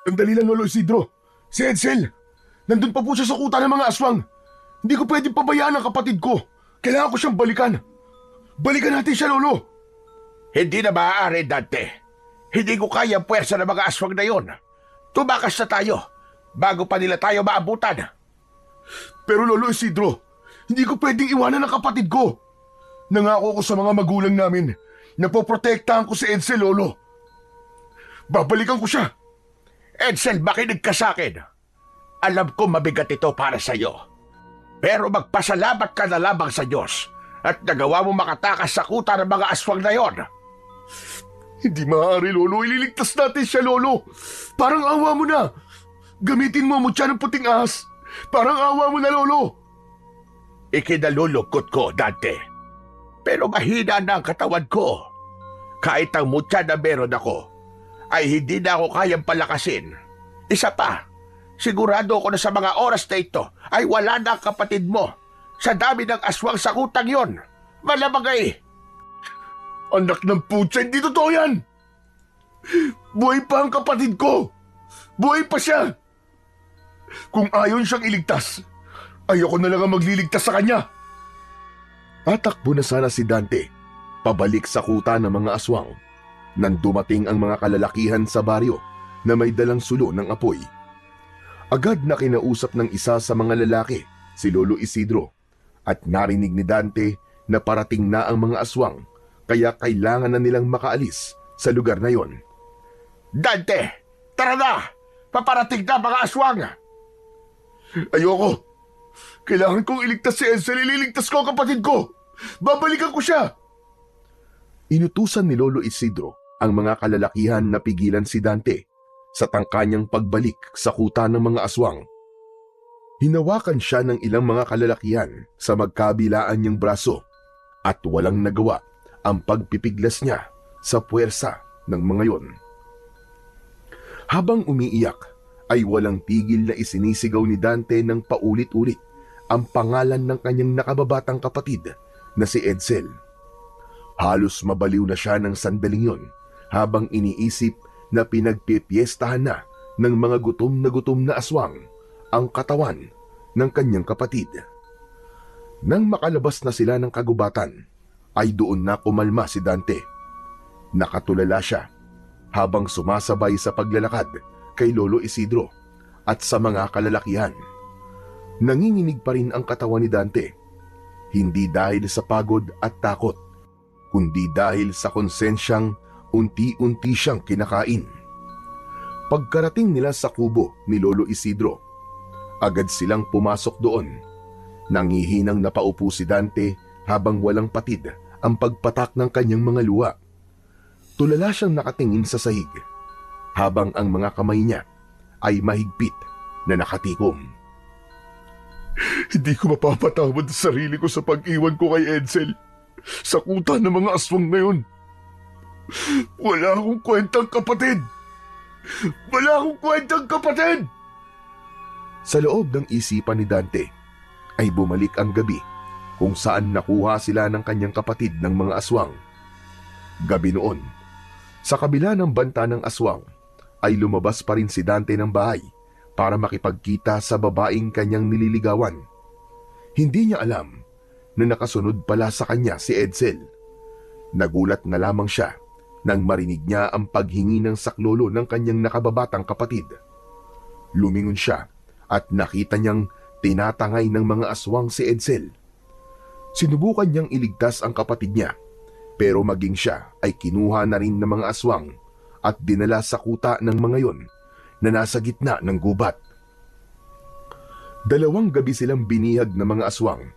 Sandali lang, Lolo Isidro. Si Edsel, nandun pa po siya sa kuta ng mga aswang. Hindi ko pwedeng pabayaan ang kapatid ko. Kailangan ko siyang balikan. Balikan natin siya, Lolo. Hindi na maaari, Dante. Hindi ko kaya ang puwersa ng mga aswang na yon. Tumakas na tayo bago pa nila tayo maabutan. Pero Lolo Isidro, hindi ko pwedeng iwanan ang kapatid ko. Nangako ko sa mga magulang namin na poprotektahan ko si Edsel, Lolo. Babalikan ko siya. Edsel, makinig ka sa akin. Alam ko mabigat ito para sa iyo. Pero magpasalamat ka na lamang sa Diyos at nagawa mo makatakas sa kuta ng mga aswang na yon. Hindi maaari, Lolo. Ililigtas natin siya, Lolo. Parang awa mo na. Gamitin mo ang mutya ng puting ahas. Parang awa mo na, Lolo. Ikinalulungkot ko, Dante. Pero mahina na ang katawan ko. Kahit ang mutya na meron ako, ay hindi na ako kayang palakasin. Isa pa, sigurado ko na sa mga oras na ito ay wala na ang kapatid mo sa dami ng aswang sa kutang yon. Malamang ay... Anak ng putya, hindi totoo yan. Buhay pa ang kapatid ko. Buhay pa siya. Kung ayon siyang iligtas, ayoko na lang ang magliligtas sa kanya. Tatakbo na sana si Dante, pabalik sa kuta ng mga aswang, nang dumating ang mga kalalakihan sa baryo na may dalang sulo ng apoy. Agad na kinausap ng isa sa mga lalaki, si Lolo Isidro, at narinig ni Dante na parating na ang mga aswang, kaya kailangan na nilang makaalis sa lugar na yon. Dante, tara na! Paparating na mga aswang! Ayoko! Kailangan kong iligtas si Edsel. Ililigtas ko ang kapatid ko. Babalikan ko siya. Inutusan ni Lolo Isidro ang mga kalalakihan na pigilan si Dante sa tangkanyang pagbalik sa kuta ng mga aswang. Hinawakan siya ng ilang mga kalalakihan sa magkabilaan niyang braso at walang nagawa ang pagpipiglas niya sa puwersa ng mga yon. Habang umiiyak, ay walang tigil na isinisigaw ni Dante ng paulit-ulit ang pangalan ng kanyang nakababatang kapatid na si Edsel. Halos mabaliw na siya ng sandaling yon habang iniisip na pinagpipiestahan na ng mga gutom na aswang ang katawan ng kanyang kapatid. Nang makalabas na sila ng kagubatan, ay doon na kumalma si Dante. Nakatulala siya habang sumasabay sa paglalakad kay Lolo Isidro at sa mga kalalakihan. Nanginginig pa rin ang katawan ni Dante, hindi dahil sa pagod at takot, kundi dahil sa konsensyang unti-unti siyang kinakain. Pagkarating nila sa kubo ni Lolo Isidro, agad silang pumasok doon. Nangihinang napaupo si Dante habang walang patid ang pagpatak ng kanyang mga luha. Tulala siyang nakatingin sa sahig, habang ang mga kamay niya ay mahigpit na nakatikom. Hindi ko mapapatawad sa sarili ko sa pag-iwan ko kay Edsel sa kuta ng mga aswang ngayon. Wala akong kwentang kapatid! Wala akong kwentang kapatid! Sa loob ng isipan ni Dante ay bumalik ang gabi kung saan nakuha sila ng kanyang kapatid ng mga aswang. Gabi noon, sa kabila ng banta ng aswang, ay lumabas pa rin si Dante ng bahay para makipagkita sa babaeng kanyang nililigawan. Hindi niya alam na nakasunod pala sa kanya si Edsel. Nagulat na lamang siya nang marinig niya ang paghingi ng saklolo ng kanyang nakababatang kapatid. Lumingon siya at nakita niyang tinatangay ng mga aswang si Edsel. Sinubukan niyang iligtas ang kapatid niya, pero maging siya ay kinuha na rin ng mga aswang at dinala sa kuta ng mga yon na nasa gitna ng gubat. 2 gabi silang binihag ng mga aswang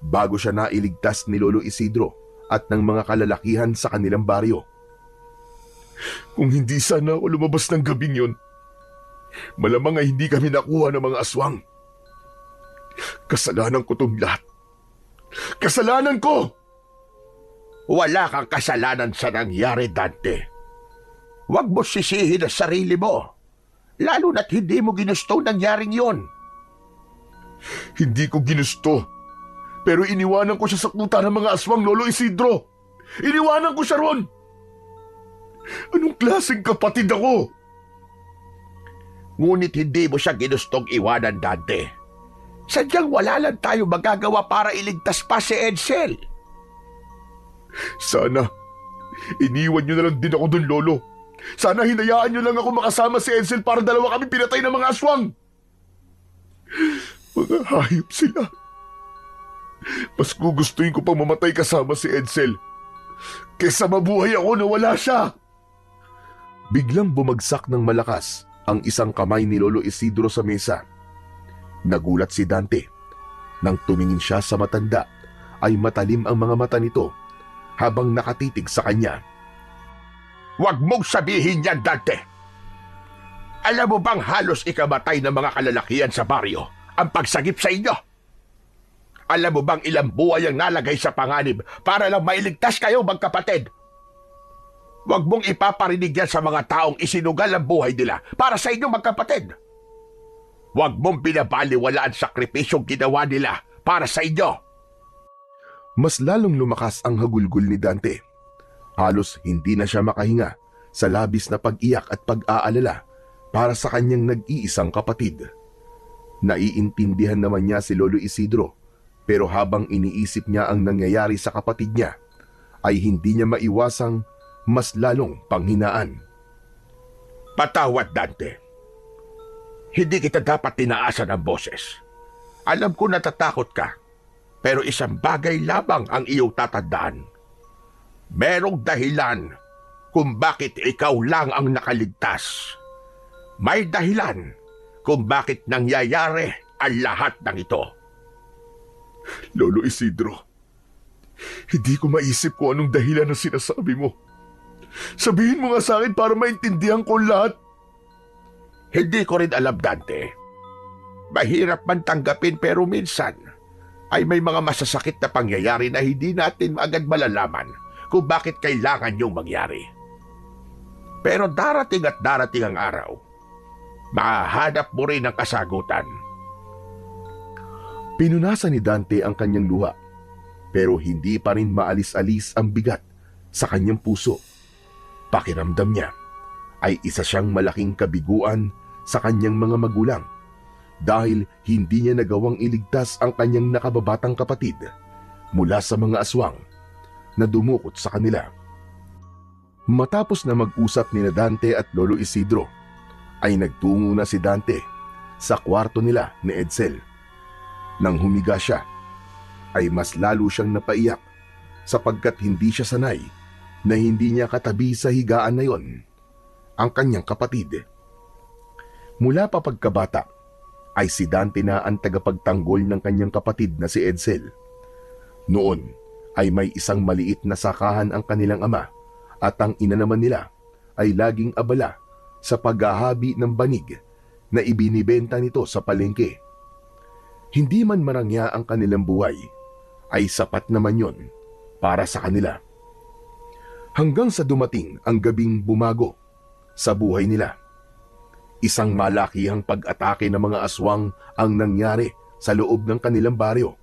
bago siya nailigtas ni Lolo Isidro at ng mga kalalakihan sa kanilang baryo. Kung hindi sana ako lumabas ng gabing yon, malamang ay hindi kami nakuha ng mga aswang. Kasalanan ko itong lahat. Kasalanan ko! Wala kang kasalanan sa nangyari, Dante. Huwag mo sisihin ang sarili mo, lalo na't hindi mo ginusto nangyaring yon. Hindi ko ginusto, pero iniwanan ko siya sa kuta ng mga aswang, Lolo Isidro. Iniwanan ko siya ron. Anong klaseng kapatid ako? Ngunit hindi mo siya ginustong iwanan, Dante. Sadyang wala lang tayo magagawa para iligtas pa si Edsel. Sana, iniwan niyo na lang din ako dun, Lolo. Sana hinayaan niyo lang ako makasama si Edsel para dalawa kami pinatay ng mga aswang. Mga hayop sila. Mas gugustuhin ko pang mamatay kasama si Edsel kesa mabuhay ako na wala siya. Biglang bumagsak ng malakas ang isang kamay ni Lolo Isidro sa mesa. Nagulat si Dante. Nang tumingin siya sa matanda, ay matalim ang mga mata nito habang nakatitig sa kanya. Huwag mong sabihin yan, Dante. Alam mo bang halos ikamatay ng mga kalalakihan sa baryo ang pagsagip sa inyo? Alam mo bang ilang buhay ang nalagay sa panganib para lang mailigtas kayo, magkapatid? Huwag mong ipaparinig yan sa mga taong isinugal ang buhay nila para sa inyo, magkapatid. Huwag mong binabaliwala ang sakripisyong ginawa nila para sa inyo. Mas lalong lumakas ang hagulgol ni Dante. Halos hindi na siya makahinga sa labis na pag-iyak at pag-aalala para sa kanyang nag-iisang kapatid. Naiintindihan naman niya si Lolo Isidro, pero habang iniisip niya ang nangyayari sa kapatid niya, ay hindi niya maiwasang mas lalong panghinaan. Patawad, Dante. Hindi kita dapat tinaasan ang boses. Alam ko natatakot ka, pero isang bagay lamang ang iyong tatandaan. Merong dahilan kung bakit ikaw lang ang nakaligtas. May dahilan kung bakit nangyayari ang lahat ng ito. Lolo Isidro, hindi ko maisip kung anong dahilan ng sinasabi mo. Sabihin mo nga sa akin para maintindihan ko lahat. Hindi ko rin alam, Dante. Mahirap man tanggapin pero minsan ay may mga masasakit na pangyayari na hindi natin agad malalaman kung bakit kailangan yung mangyari. Pero darating at darating ang araw, mahahanap mo rin ang kasagutan. Pinunasan ni Dante ang kanyang luha, pero hindi pa rin maalis-alis ang bigat sa kanyang puso. Pakiramdam niya ay isa siyang malaking kabiguan sa kanyang mga magulang dahil hindi niya nagawang iligtas ang kanyang nakababatang kapatid mula sa mga aswang na dumukot sa kanila. Matapos na mag-usap ni Dante at Lolo Isidro, ay nagtungo na si Dante sa kwarto nila ni Edsel. Nang humiga siya, ay mas lalo siyang napaiyak sapagkat hindi siya sanay na hindi niya katabi sa higaan na yon ang kanyang kapatid. Mula pa pagkabata, ay si Dante na ang tagapagtanggol ng kanyang kapatid na si Edsel. Noon ay may isang maliit na sakahan ang kanilang ama at ang ina naman nila ay laging abala sa paghahabi ng banig na ibinibenta nito sa palengke. Hindi man marangya ang kanilang buhay, ay sapat naman yon para sa kanila. Hanggang sa dumating ang gabing bumago sa buhay nila. Isang malakihang pag-atake ng mga aswang ang nangyari sa loob ng kanilang baryo.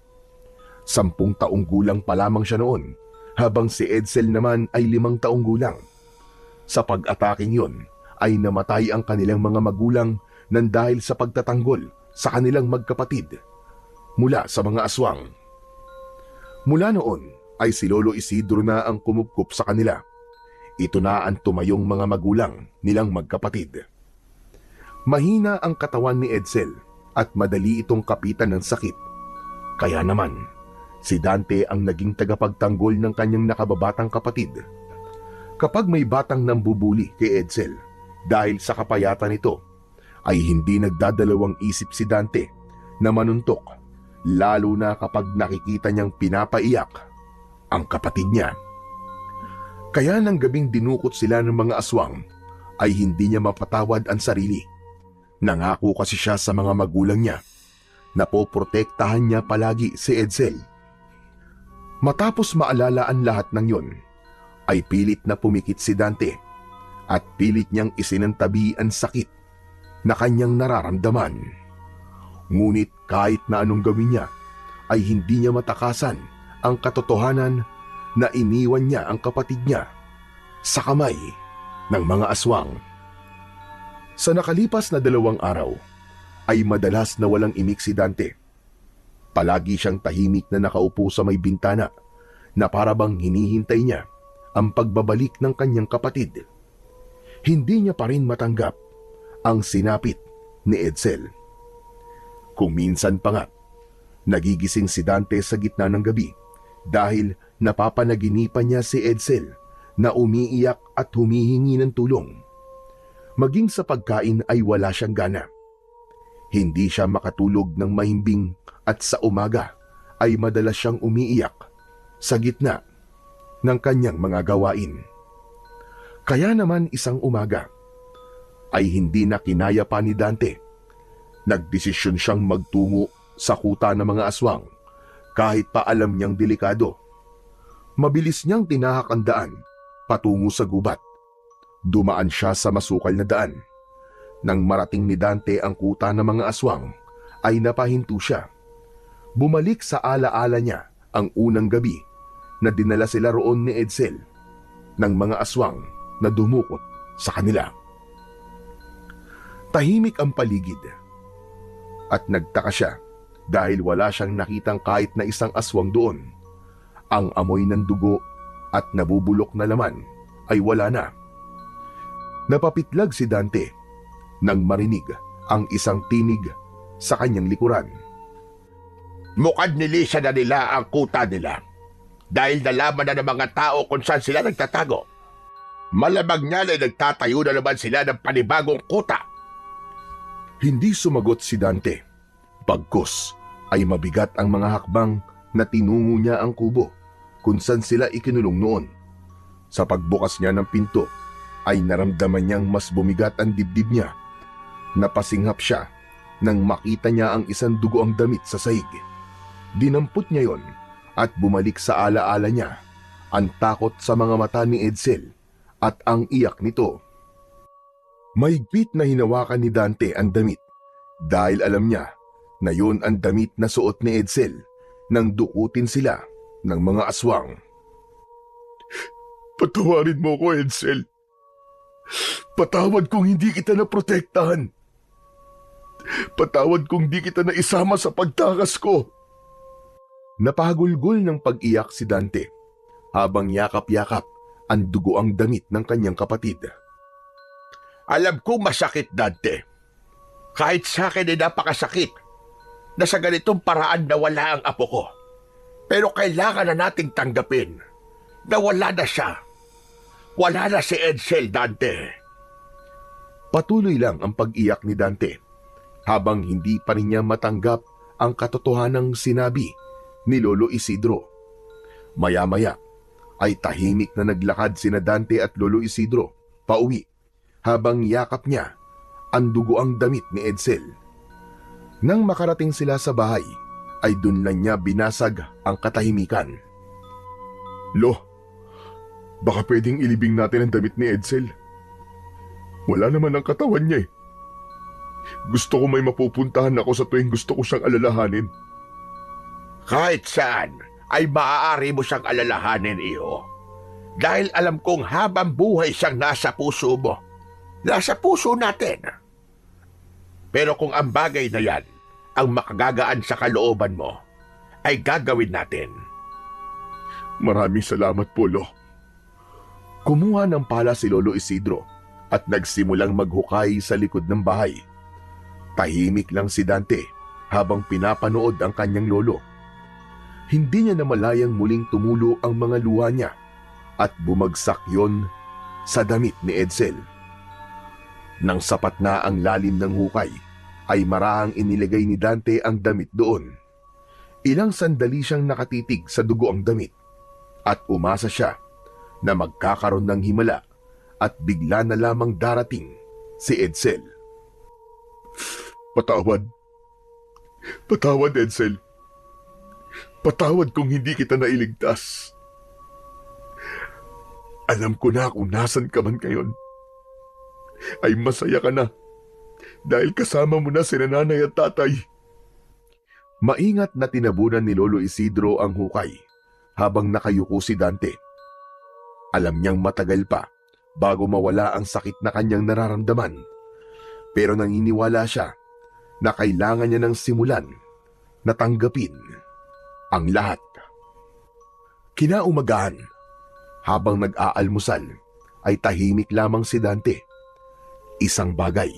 10 taong gulang pa lamang siya noon, habang si Edsel naman ay 5 taong gulang. Sa pag-ataking yon ay namatay ang kanilang mga magulang nang dahil sa pagtatanggol sa kanilang magkapatid mula sa mga aswang. Mula noon ay si Lolo Isidro na ang kumupkup sa kanila. Ito na ang tumayong mga magulang nilang magkapatid. Mahina ang katawan ni Edsel at madali itong kapitan ng sakit. Kaya naman, si Dante ang naging tagapagtanggol ng kanyang nakababatang kapatid. Kapag may batang nambubuli kay Edsel dahil sa kapayatan nito, ay hindi nagdadalawang isip si Dante na manuntok, lalo na kapag nakikita niyang pinapaiyak ang kapatid niya. Kaya nang gabing dinukot sila ng mga aswang, ay hindi niya mapatawad ang sarili. Nangako kasi siya sa mga magulang niya na poprotektahan niya palagi si Edsel. Matapos maalala ang lahat ng yon, ay pilit na pumikit si Dante at pilit niyang isinantabi ang sakit na kanyang nararamdaman. Ngunit kahit na anong gawin niya, ay hindi niya matakasan ang katotohanan na iniwan niya ang kapatid niya sa kamay ng mga aswang. Sa nakalipas na 2 araw, ay madalas na walang imik si Dante. Palagi siyang tahimik na nakaupo sa may bintana na para bang hinihintay niya ang pagbabalik ng kanyang kapatid. Hindi niya pa rin matanggap ang sinapit ni Edsel. Kung minsan pa nga, nagigising si Dante sa gitna ng gabi dahil napapanaginipan niya si Edsel na umiiyak at humihingi ng tulong. Maging sa pagkain ay wala siyang gana. Hindi siya makatulog ng mahimbing at sa umaga ay madalas siyang umiiyak sa gitna ng kanyang mga gawain. Kaya naman isang umaga ay hindi na kinaya pa ni Dante. Nagdesisyon siyang magtungo sa kuta ng mga aswang kahit pa alam niyang delikado. Mabilis niyang tinahak ang daan patungo sa gubat. Dumaan siya sa masukal na daan. Nang marating ni Dante ang kuta ng mga aswang, ay napahinto siya. Bumalik sa alaala niya ang unang gabi na dinala sila roon ni Edsel ng mga aswang na dumukot sa kanila. Tahimik ang paligid at nagtaka siya dahil wala siyang nakitang kahit na isang aswang doon. Ang amoy ng dugo at nabubulok na laman ay wala na. Napapitlag si Dante nang marinig ang isang tinig sa kanyang likuran. Mukhang nilisa na nila ang kuta nila dahil nalaman na ng mga tao kung saan sila nagtatago. Malamang niya ay nagtatayo na naman sila ng panibagong kuta. Hindi sumagot si Dante. Bagkus ay mabigat ang mga hakbang na tinungo niya ang kubo kung saan sila ikinulong noon. Sa pagbukas niya ng pinto ay naramdaman niyang mas bumigat ang dibdib niya. Napasinghap siya nang makita niya ang isang dugoang damit sa sahig. Dinampot niya yon at bumalik sa alaala niya ang takot sa mga mata ni Edsel at ang iyak nito. Mahigpit na hinawakan ni Dante ang damit dahil alam niya na yun ang damit na suot ni Edsel nang dukutin sila ng mga aswang. Patawarin mo ko, Edsel. Patawad kung hindi kita naprotektahan. Patawad kung di kita naisama sa pagtakas ko. Napahagulgol ng pag-iyak si Dante habang yakap-yakap ang dugoang damit ng kanyang kapatid. Alam kong masakit, Dante. Kahit sa akin ay napakasakit na sa ganitong paraan nawala ang apo ko. Pero kailangan na nating tanggapin na wala na siya. Wala na si Edsel, Dante. Patuloy lang ang pag-iyak ni Dante habang hindi pa rin niya matanggap ang katotohanang sinabi ni Lolo Isidro. Maya-maya ay tahimik na naglakad sina Dante at Lolo Isidro pauwi habang yakap niya ang dugoang damit ni Edsel. Nang makarating sila sa bahay, ay dun lang niya binasag ang katahimikan. Lo, baka pwedeng ilibing natin ang damit ni Edsel. Wala naman ang katawan niya eh. Gusto ko may mapupuntahan ako sa tuwing gusto ko siyang alalahanin. Kahit saan ay maaari mo siyang alalahanin, iho. Dahil alam kong habang buhay siyang nasa puso mo. Nasa puso natin. Pero kung ang bagay na yan ang makagagaan sa kalooban mo, ay gagawin natin. Maraming salamat po, Lo. Kumuha ng pala si Lolo Isidro at nagsimulang maghukay sa likod ng bahay. Tahimik lang si Dante habang pinapanood ang kanyang lolo. Hindi niya namalayang muling tumulo ang mga luha niya at bumagsak yon sa damit ni Edsel. Nang sapat na ang lalim ng hukay, ay marahang inilagay ni Dante ang damit doon. Ilang sandali siyang nakatitig sa dugo ang damit at umasa siya na magkakaroon ng himala at bigla na lamang darating si Edsel. Patawad. Patawad, Edsel. Patawad kung hindi kita nailigtas. Alam ko na kung nasan ka man ngayon. Ay masaya ka na dahil kasama mo na sina nanay at tatay. Maingat na tinabunan ni Lolo Isidro ang hukay habang nakayuko si Dante. Alam niyang matagal pa bago mawala ang sakit na kanyang nararamdaman. Pero naniniwala siya na kailangan niya ng simulan na tanggapin ang lahat. Kinaumagahan, habang nag-aalmusal, ay tahimik lamang si Dante. Isang bagay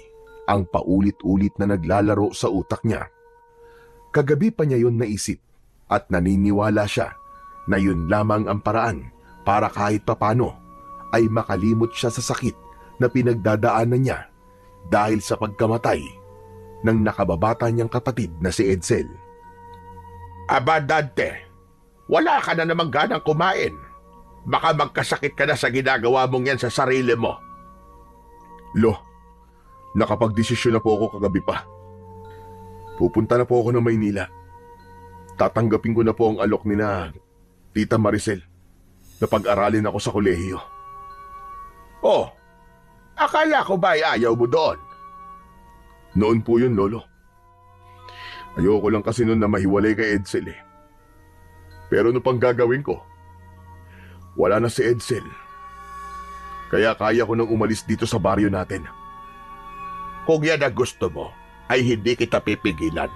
ang paulit-ulit na naglalaro sa utak niya. Kagabi pa niya yun naisip at naniniwala siya na yun lamang ang paraan para kahit papano ay makalimot siya sa sakit na pinagdadaanan niya dahil sa pagkamatay ng nakababata niyang kapatid na si Edsel. Aba Dante, wala ka na namang ganang kumain. Baka magkasakit ka na sa ginagawa mong yan sa sarili mo. Lo, nakapagdesisyon na po ako kagabi pa. Pupunta na po ako ng Maynila. Tatanggapin ko na po ang alok ni na Tita Maricel na pag-aralin ako sa kolehiyo. Oh, akala ko ba ay ayaw mo doon? Noon po yun, Lolo. Ayoko lang kasi noon na mahiwalay kay Edsel eh. Pero ano pang gagawin ko? Wala na si Edsel. Kaya kaya ko nang umalis dito sa baryo natin. Kung yan ang gusto mo, ay hindi kita pipigilan.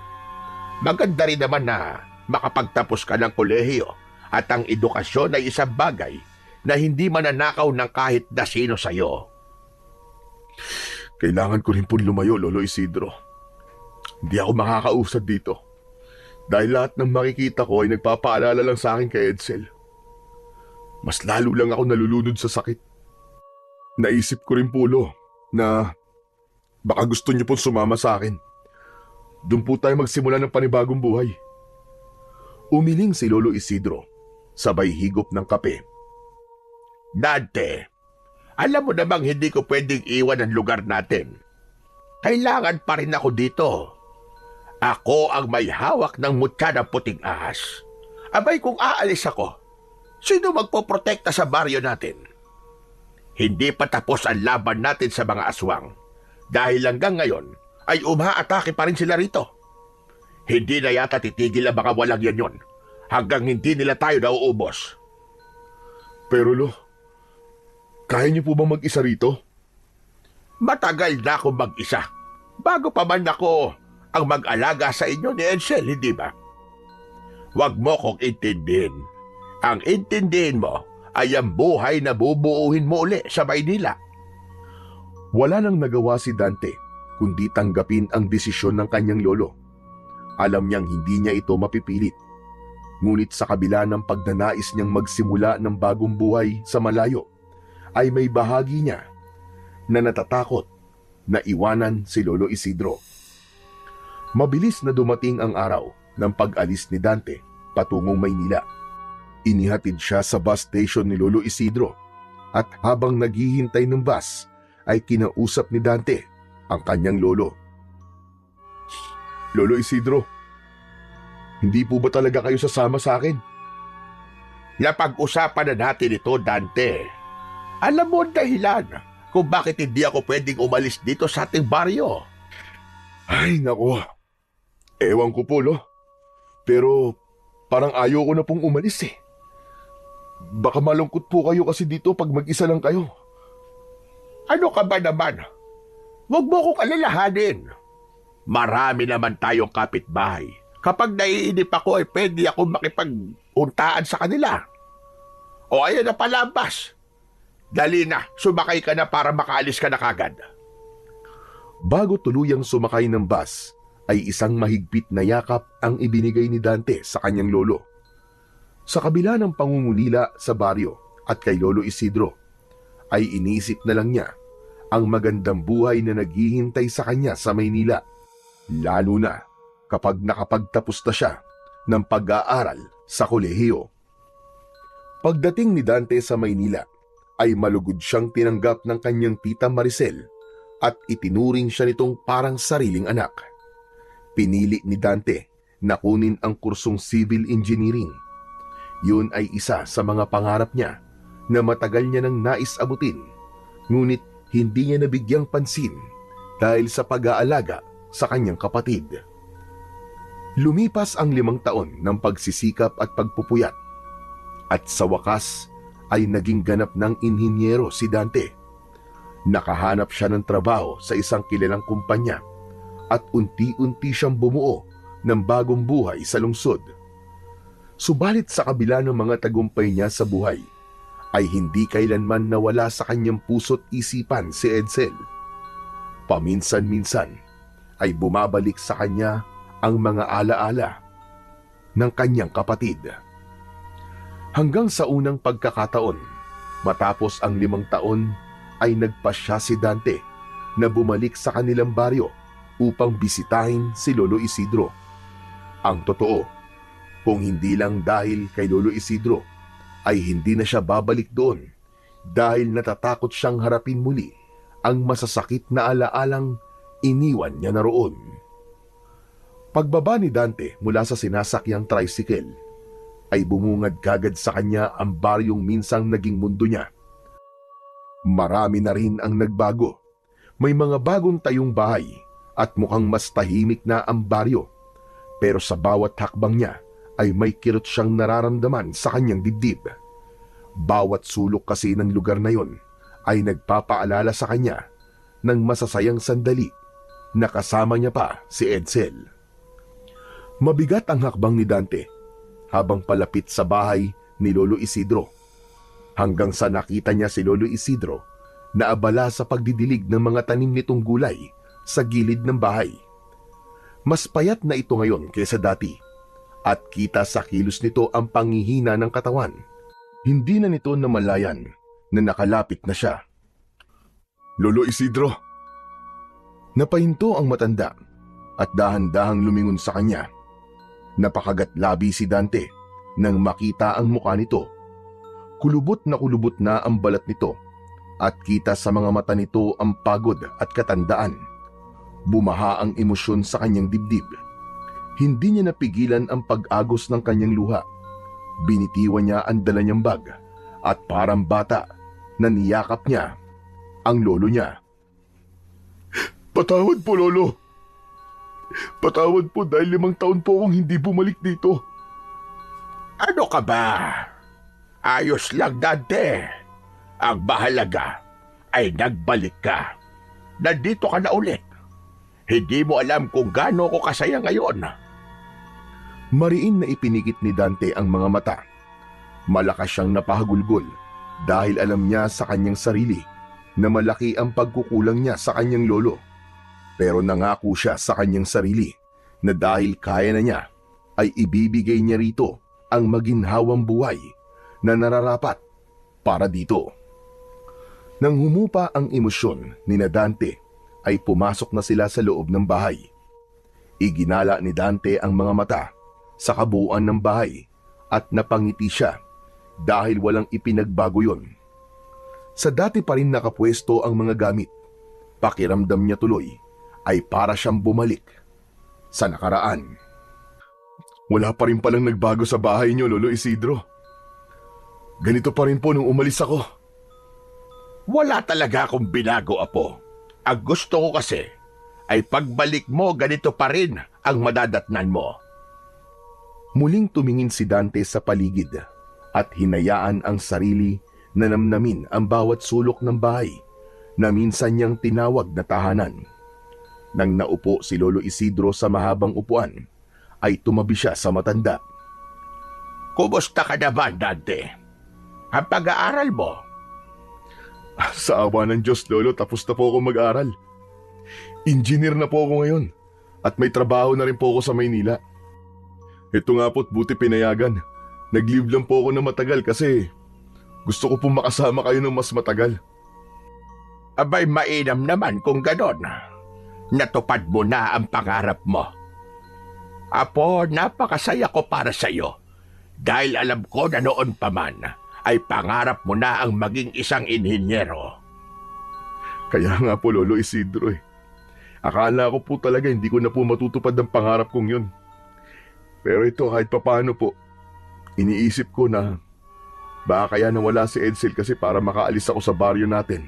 Maganda rin naman na makapagtapos ka ng kolehiyo at ang edukasyon ay isang bagay na hindi mananakaw ng kahit na sino sa'yo. Kailangan ko rin po lumayo, Lolo Isidro. Hindi ako makakausad dito. Dahil lahat ng makikita ko ay nagpapaalala lang sa akin kay Edsel. Mas lalo lang ako nalulunod sa sakit. Naisip ko rin po, Lo, na baka gusto niyo pong sumama sa akin. Doon po tayo magsimula ng panibagong buhay. Umiling si Lolo Isidro, sabay higop ng kape. Dante, alam mo namang hindi ko pwedeng iwan ang lugar natin. Kailangan pa rin ako dito. Ako ang may hawak ng mutya ng puting ahas. Abay kung aalis ako, sino magpoprotekta sa baryo natin? Hindi pa tapos ang laban natin sa mga aswang. Dahil hanggang ngayon ay umaatake pa rin sila rito. Hindi na yata titigil ang mga walang yan yun hanggang hindi nila tayo nauubos. Pero Lo, kaya niyo po bang mag-isa rito? Matagal na akong mag-isa. Bago pa man ako ang mag-alaga sa inyo ni Edsel, hindi ba? Huwag mo kong intindihin. Ang intindihin mo ay ang buhay na bubuuhin mo uli sa Maynila. Wala nang nagawa si Dante kundi tanggapin ang desisyon ng kanyang lolo. Alam niyang hindi niya ito mapipilit. Ngunit sa kabila ng pagnanais niyang magsimula ng bagong buhay sa malayo, ay may bahagi niya na natatakot na iwanan si Lolo Isidro. Mabilis na dumating ang araw ng pag-alis ni Dante patungong Maynila. Inihatid siya sa bus station ni Lolo Isidro at habang naghihintay ng bus ay kinausap ni Dante ang kanyang lolo. Lolo Isidro, hindi po ba talaga kayo sasama sa akin? Napag-usapan na natin ito, Dante. Alam mo ang dahilan kung bakit hindi ako pwedeng umalis dito sa ating baryo. Ay, naku. Ewan ko po, Lo. Pero parang ayaw ko na pong umalis eh. Baka malungkot po kayo kasi dito pag mag-isa lang kayo. Ano ka ba naman? Huwag mo kong alalahanin. Marami naman tayong kapitbahay. Kapag naiinip ako ay pwede akong makipag-untaan sa kanila. O ayan na pala ang bus. Dali na, sumakay ka na para makaalis ka na kagad. Bago tuluyang sumakay ng bus, ay isang mahigpit na yakap ang ibinigay ni Dante sa kanyang lolo. Sa kabila ng pangungulila sa baryo at kay Lolo Isidro, ay inisip na lang niya ang magandang buhay na naghihintay sa kanya sa Maynila, lalo na kapag nakapagtapos na siya ng pag-aaral sa kolehiyo. Pagdating ni Dante sa Maynila, ay malugod siyang tinanggap ng kanyang tita Maricel at itinuring siya nitong parang sariling anak. Pinili ni Dante na kunin ang kursong civil engineering. Yun ay isa sa mga pangarap niya na matagal niya nang nais abutin, ngunit hindi niya nabigyang pansin dahil sa pag-aalaga sa kanyang kapatid. Lumipas ang 5 taon ng pagsisikap at pagpupuyat, at sa wakas ay naging ganap ng inhinyero si Dante. Nakahanap siya ng trabaho sa isang kilalang kumpanya at unti-unti siyang bumuo ng bagong buhay sa lungsod. Subalit sa kabila ng mga tagumpay niya sa buhay, ay hindi kailanman nawala sa kanyang puso't isipan si Edsel. Paminsan-minsan ay bumabalik sa kanya ang mga alaala ng kanyang kapatid. Hanggang sa unang pagkakataon, matapos ang 5 taon, ay nagpasya si Dante na bumalik sa kanilang baryo upang bisitahin si Lolo Isidro. Ang totoo, kung hindi lang dahil kay Lolo Isidro, ay hindi na siya babalik doon dahil natatakot siyang harapin muli ang masasakit na alaalang iniwan niya na roon. Pagbaba ni Dante mula sa sinasakyang tricycle, ay bumungad kagad sa kanya ang baryong minsang naging mundo niya. Marami na rin ang nagbago. May mga bagong tayong bahay at mukhang mas tahimik na ang baryo. Pero sa bawat hakbang niya ay may kirot siyang nararamdaman sa kanyang dibdib. Bawat sulok kasi ng lugar na yon ay nagpapaalala sa kanya ng masasayang sandali na kasama niya pa si Edsel. Mabigat ang hakbang ni Dante habang palapit sa bahay ni Lolo Isidro, hanggang sa nakita niya si Lolo Isidro na abala sa pagdidilig ng mga tanim nitong gulay sa gilid ng bahay. Mas payat na ito ngayon kaysa dati at kita sa kilos nito ang panghihina ng katawan. Hindi na nito namalayan na nakalapit na siya. Lolo Isidro! Napahinto ang matanda at dahan-dahang lumingon sa kanya. Napakagat-labi si Dante nang makita ang mukha nito. Kulubot na ang balat nito at kita sa mga mata nito ang pagod at katandaan. Bumaha ang emosyon sa kanyang dibdib. Hindi niya napigilan ang pag-agos ng kanyang luha. Binitiwan niya ang dala niyang bag at parang bata na niyakap niya ang lolo niya. Patawad po, Lolo. Patawad po dahil 5 taon po akong hindi bumalik dito. Ano ka ba? Ayos lang, Dante. Ang mahalaga ay nagbalik ka. Nandito ka na ulit. Hindi mo alam kung gaano ko kasaya ngayon. Mariin na ipinikit ni Dante ang mga mata. Malakas siyang napahagulgol dahil alam niya sa kanyang sarili na malaki ang pagkukulang niya sa kanyang lolo. Pero nangako siya sa kanyang sarili na dahil kaya na niya, ay ibibigay niya rito ang maginhawang buhay na nararapat para dito. Nang humupa ang emosyon ni Dante, ay pumasok na sila sa loob ng bahay. Iginala ni Dante ang mga mata sa kabuuan ng bahay at napangiti siya dahil walang ipinagbago yon. Sa dati pa rin nakapwesto ang mga gamit, pakiramdam niya tuloy ay para siyang bumalik sa nakaraan. Wala pa rin palang nagbago sa bahay niyo, Lolo Isidro. Ganito pa rin po nung umalis ako. Wala talaga akong binago, Apo. Ang gusto ko kasi ay pagbalik mo ganito pa rin ang madadatnan mo. Muling tumingin si Dante sa paligid at hinayaan ang sarili na namnamin ang bawat sulok ng bahay na minsan niyang tinawag na tahanan. Nang naupo si Lolo Isidro sa mahabang upuan, ay tumabi siya sa matanda. Kumusta ka naman, Dante? Ang pag-aaral mo? Sa awa ng Diyos, Lolo, tapos na po ako mag-aral. Engineer na po ako ngayon at may trabaho na rin po ako sa Maynila. Ito nga po't buti pinayagan. Nag-leave lang po ako na matagal kasi gusto ko pong makasama kayo ng mas matagal. Abay, mainam naman kung ganon. Natupad mo na ang pangarap mo. Apo, napakasaya ko para sa iyo dahil alam ko na noon pa man ay pangarap mo na ang maging isang inhinyero. Kaya nga po, Lolo Isidro Akala ko po talaga hindi ko na po matutupad ang pangarap kong yun. Pero ito kahit papaano po, iniisip ko na baka kaya nawala si Edsel kasi para makaalis ako sa baryo natin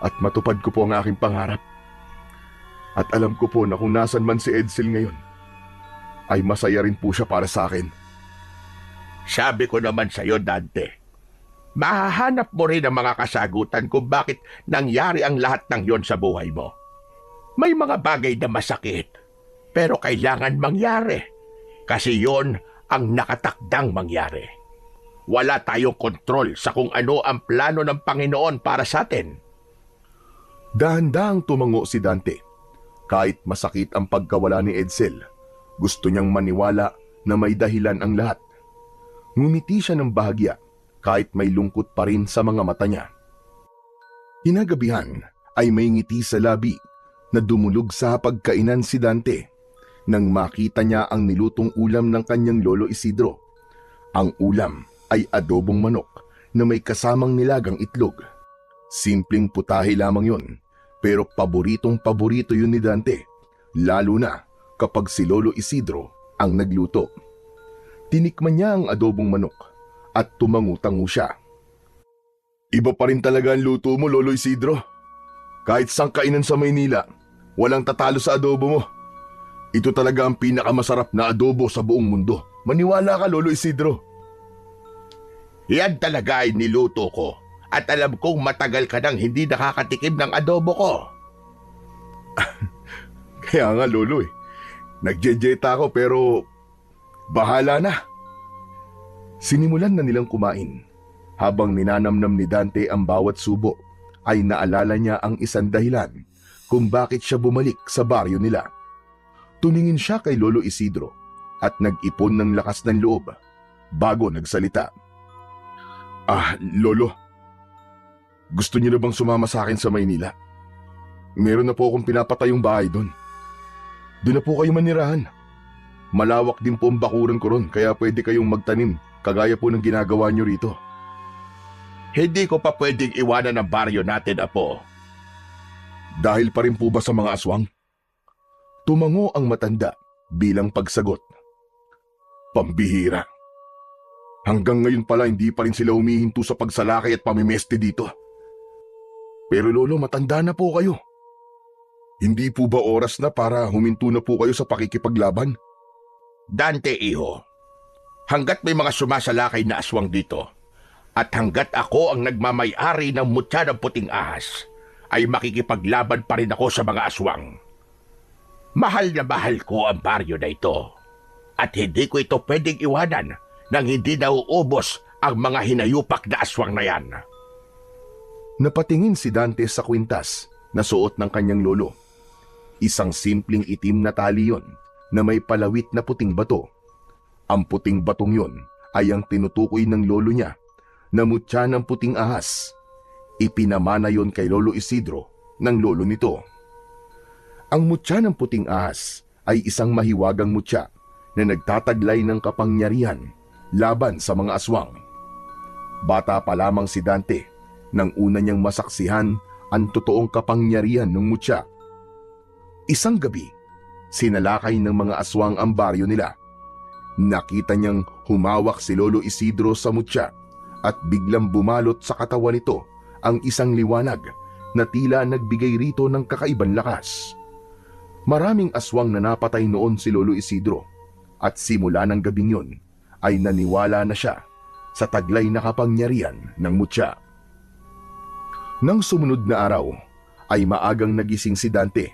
at matupad ko po ang aking pangarap. At alam ko po na kung nasan man si Edsel ngayon, ay masaya rin po siya para sa akin. Sabi ko naman sa iyo, Dante, mahahanap mo rin ang mga kasagutan kung bakit nangyari ang lahat ng yon sa buhay mo. May mga bagay na masakit, pero kailangan mangyari. Kasi yon ang nakatakdang mangyari. Wala tayong kontrol sa kung ano ang plano ng Panginoon para sa atin. Dahan-dahang tumango si Dante. Kahit masakit ang pagkawala ni Edsel, gusto niyang maniwala na may dahilan ang lahat. Ngumiti siya ng bahagya kahit may lungkot pa rin sa mga mata niya. Kinagabihan ay may ngiti sa labi na dumulog sa pagkainan si Dante nang makita niya ang nilutong ulam ng kanyang lolo Isidro. Ang ulam ay adobong manok na may kasamang nilagang itlog. Simpleng putahe lamang yun, pero paboritong-paborito yun ni Dante, lalo na kapag si Lolo Isidro ang nagluto. Tinikman niya ang adobong manok at tumangu-tangu siya. Iba pa rin talaga ang luto mo, Lolo Isidro. Kahit sang kainan sa Maynila, walang tatalo sa adobo mo. Ito talaga ang pinakamasarap na adobo sa buong mundo. Maniwala ka, Lolo Isidro. Yan talaga ay niluto ko at alam kong matagal ka nang hindi nakakatikim ng adobo ko. Kaya nga, Lolo eh. Nagjejeta ako pero bahala na. Sinimulan na nilang kumain. Habang ninanamnam ni Dante ang bawat subo, ay naalala niya ang isang dahilan kung bakit siya bumalik sa baryo nila. Tumingin siya kay Lolo Isidro at nag-ipon ng lakas ng loob bago nagsalita. Lolo, gusto niyo na bang sumama sa akin sa Maynila? Meron na po akong pinapatayong bahay doon. Doon na po kayo manirahan. Malawak din po ang bakuran ko ron, kaya pwede kayong magtanim kagaya po ng ginagawa niyo rito. Hindi ko pa pwedeng iwanan ang baryo natin, Apo. Dahil pa rin po ba sa mga aswang? Tumango ang matanda bilang pagsagot. Pambihira. Hanggang ngayon pala hindi pa rin sila humihinto sa pagsalakay at pamimeste dito. Pero Lolo, matanda na po kayo. Hindi po ba oras na para huminto na po kayo sa pakikipaglaban? Dante, iho. Hanggat may mga sumasalakay na aswang dito, at hanggat ako ang nagmamay-ari ng mutya ng puting ahas, ay makikipaglaban pa rin ako sa mga aswang. Mahal na mahal ko ang baryo na ito, at hindi ko ito pwedeng iwanan nang hindi nauubos ang mga hinayupak na aswang na yan. Napatingin si Dante sa kwintas na suot ng kanyang lolo. Isang simpleng itim na tali yon na may palawit na puting bato. Ang puting batong yon ay ang tinutukoy ng lolo niya na mutya ng puting ahas. Ipinamana yon kay Lolo Isidro ng lolo nito. Ang mutya ng puting ahas ay isang mahiwagang mutya na nagtataglay ng kapangyarihan laban sa mga aswang. Bata pa lamang si Dante nang una niyang masaksihan ang totoong kapangyarihan ng mutya. Isang gabi, sinalakay ng mga aswang ang baryo nila. Nakita niyang humawak si Lolo Isidro sa mutya at biglang bumalot sa katawan nito ang isang liwanag na tila nagbigay rito ng kakaibang lakas. Maraming aswang na napatay noon si Lolo Isidro at simula ng gabing yon ay naniwala na siya sa taglay na kapangyarihan ng mutya. Nang sumunod na araw ay maagang nagising si Dante.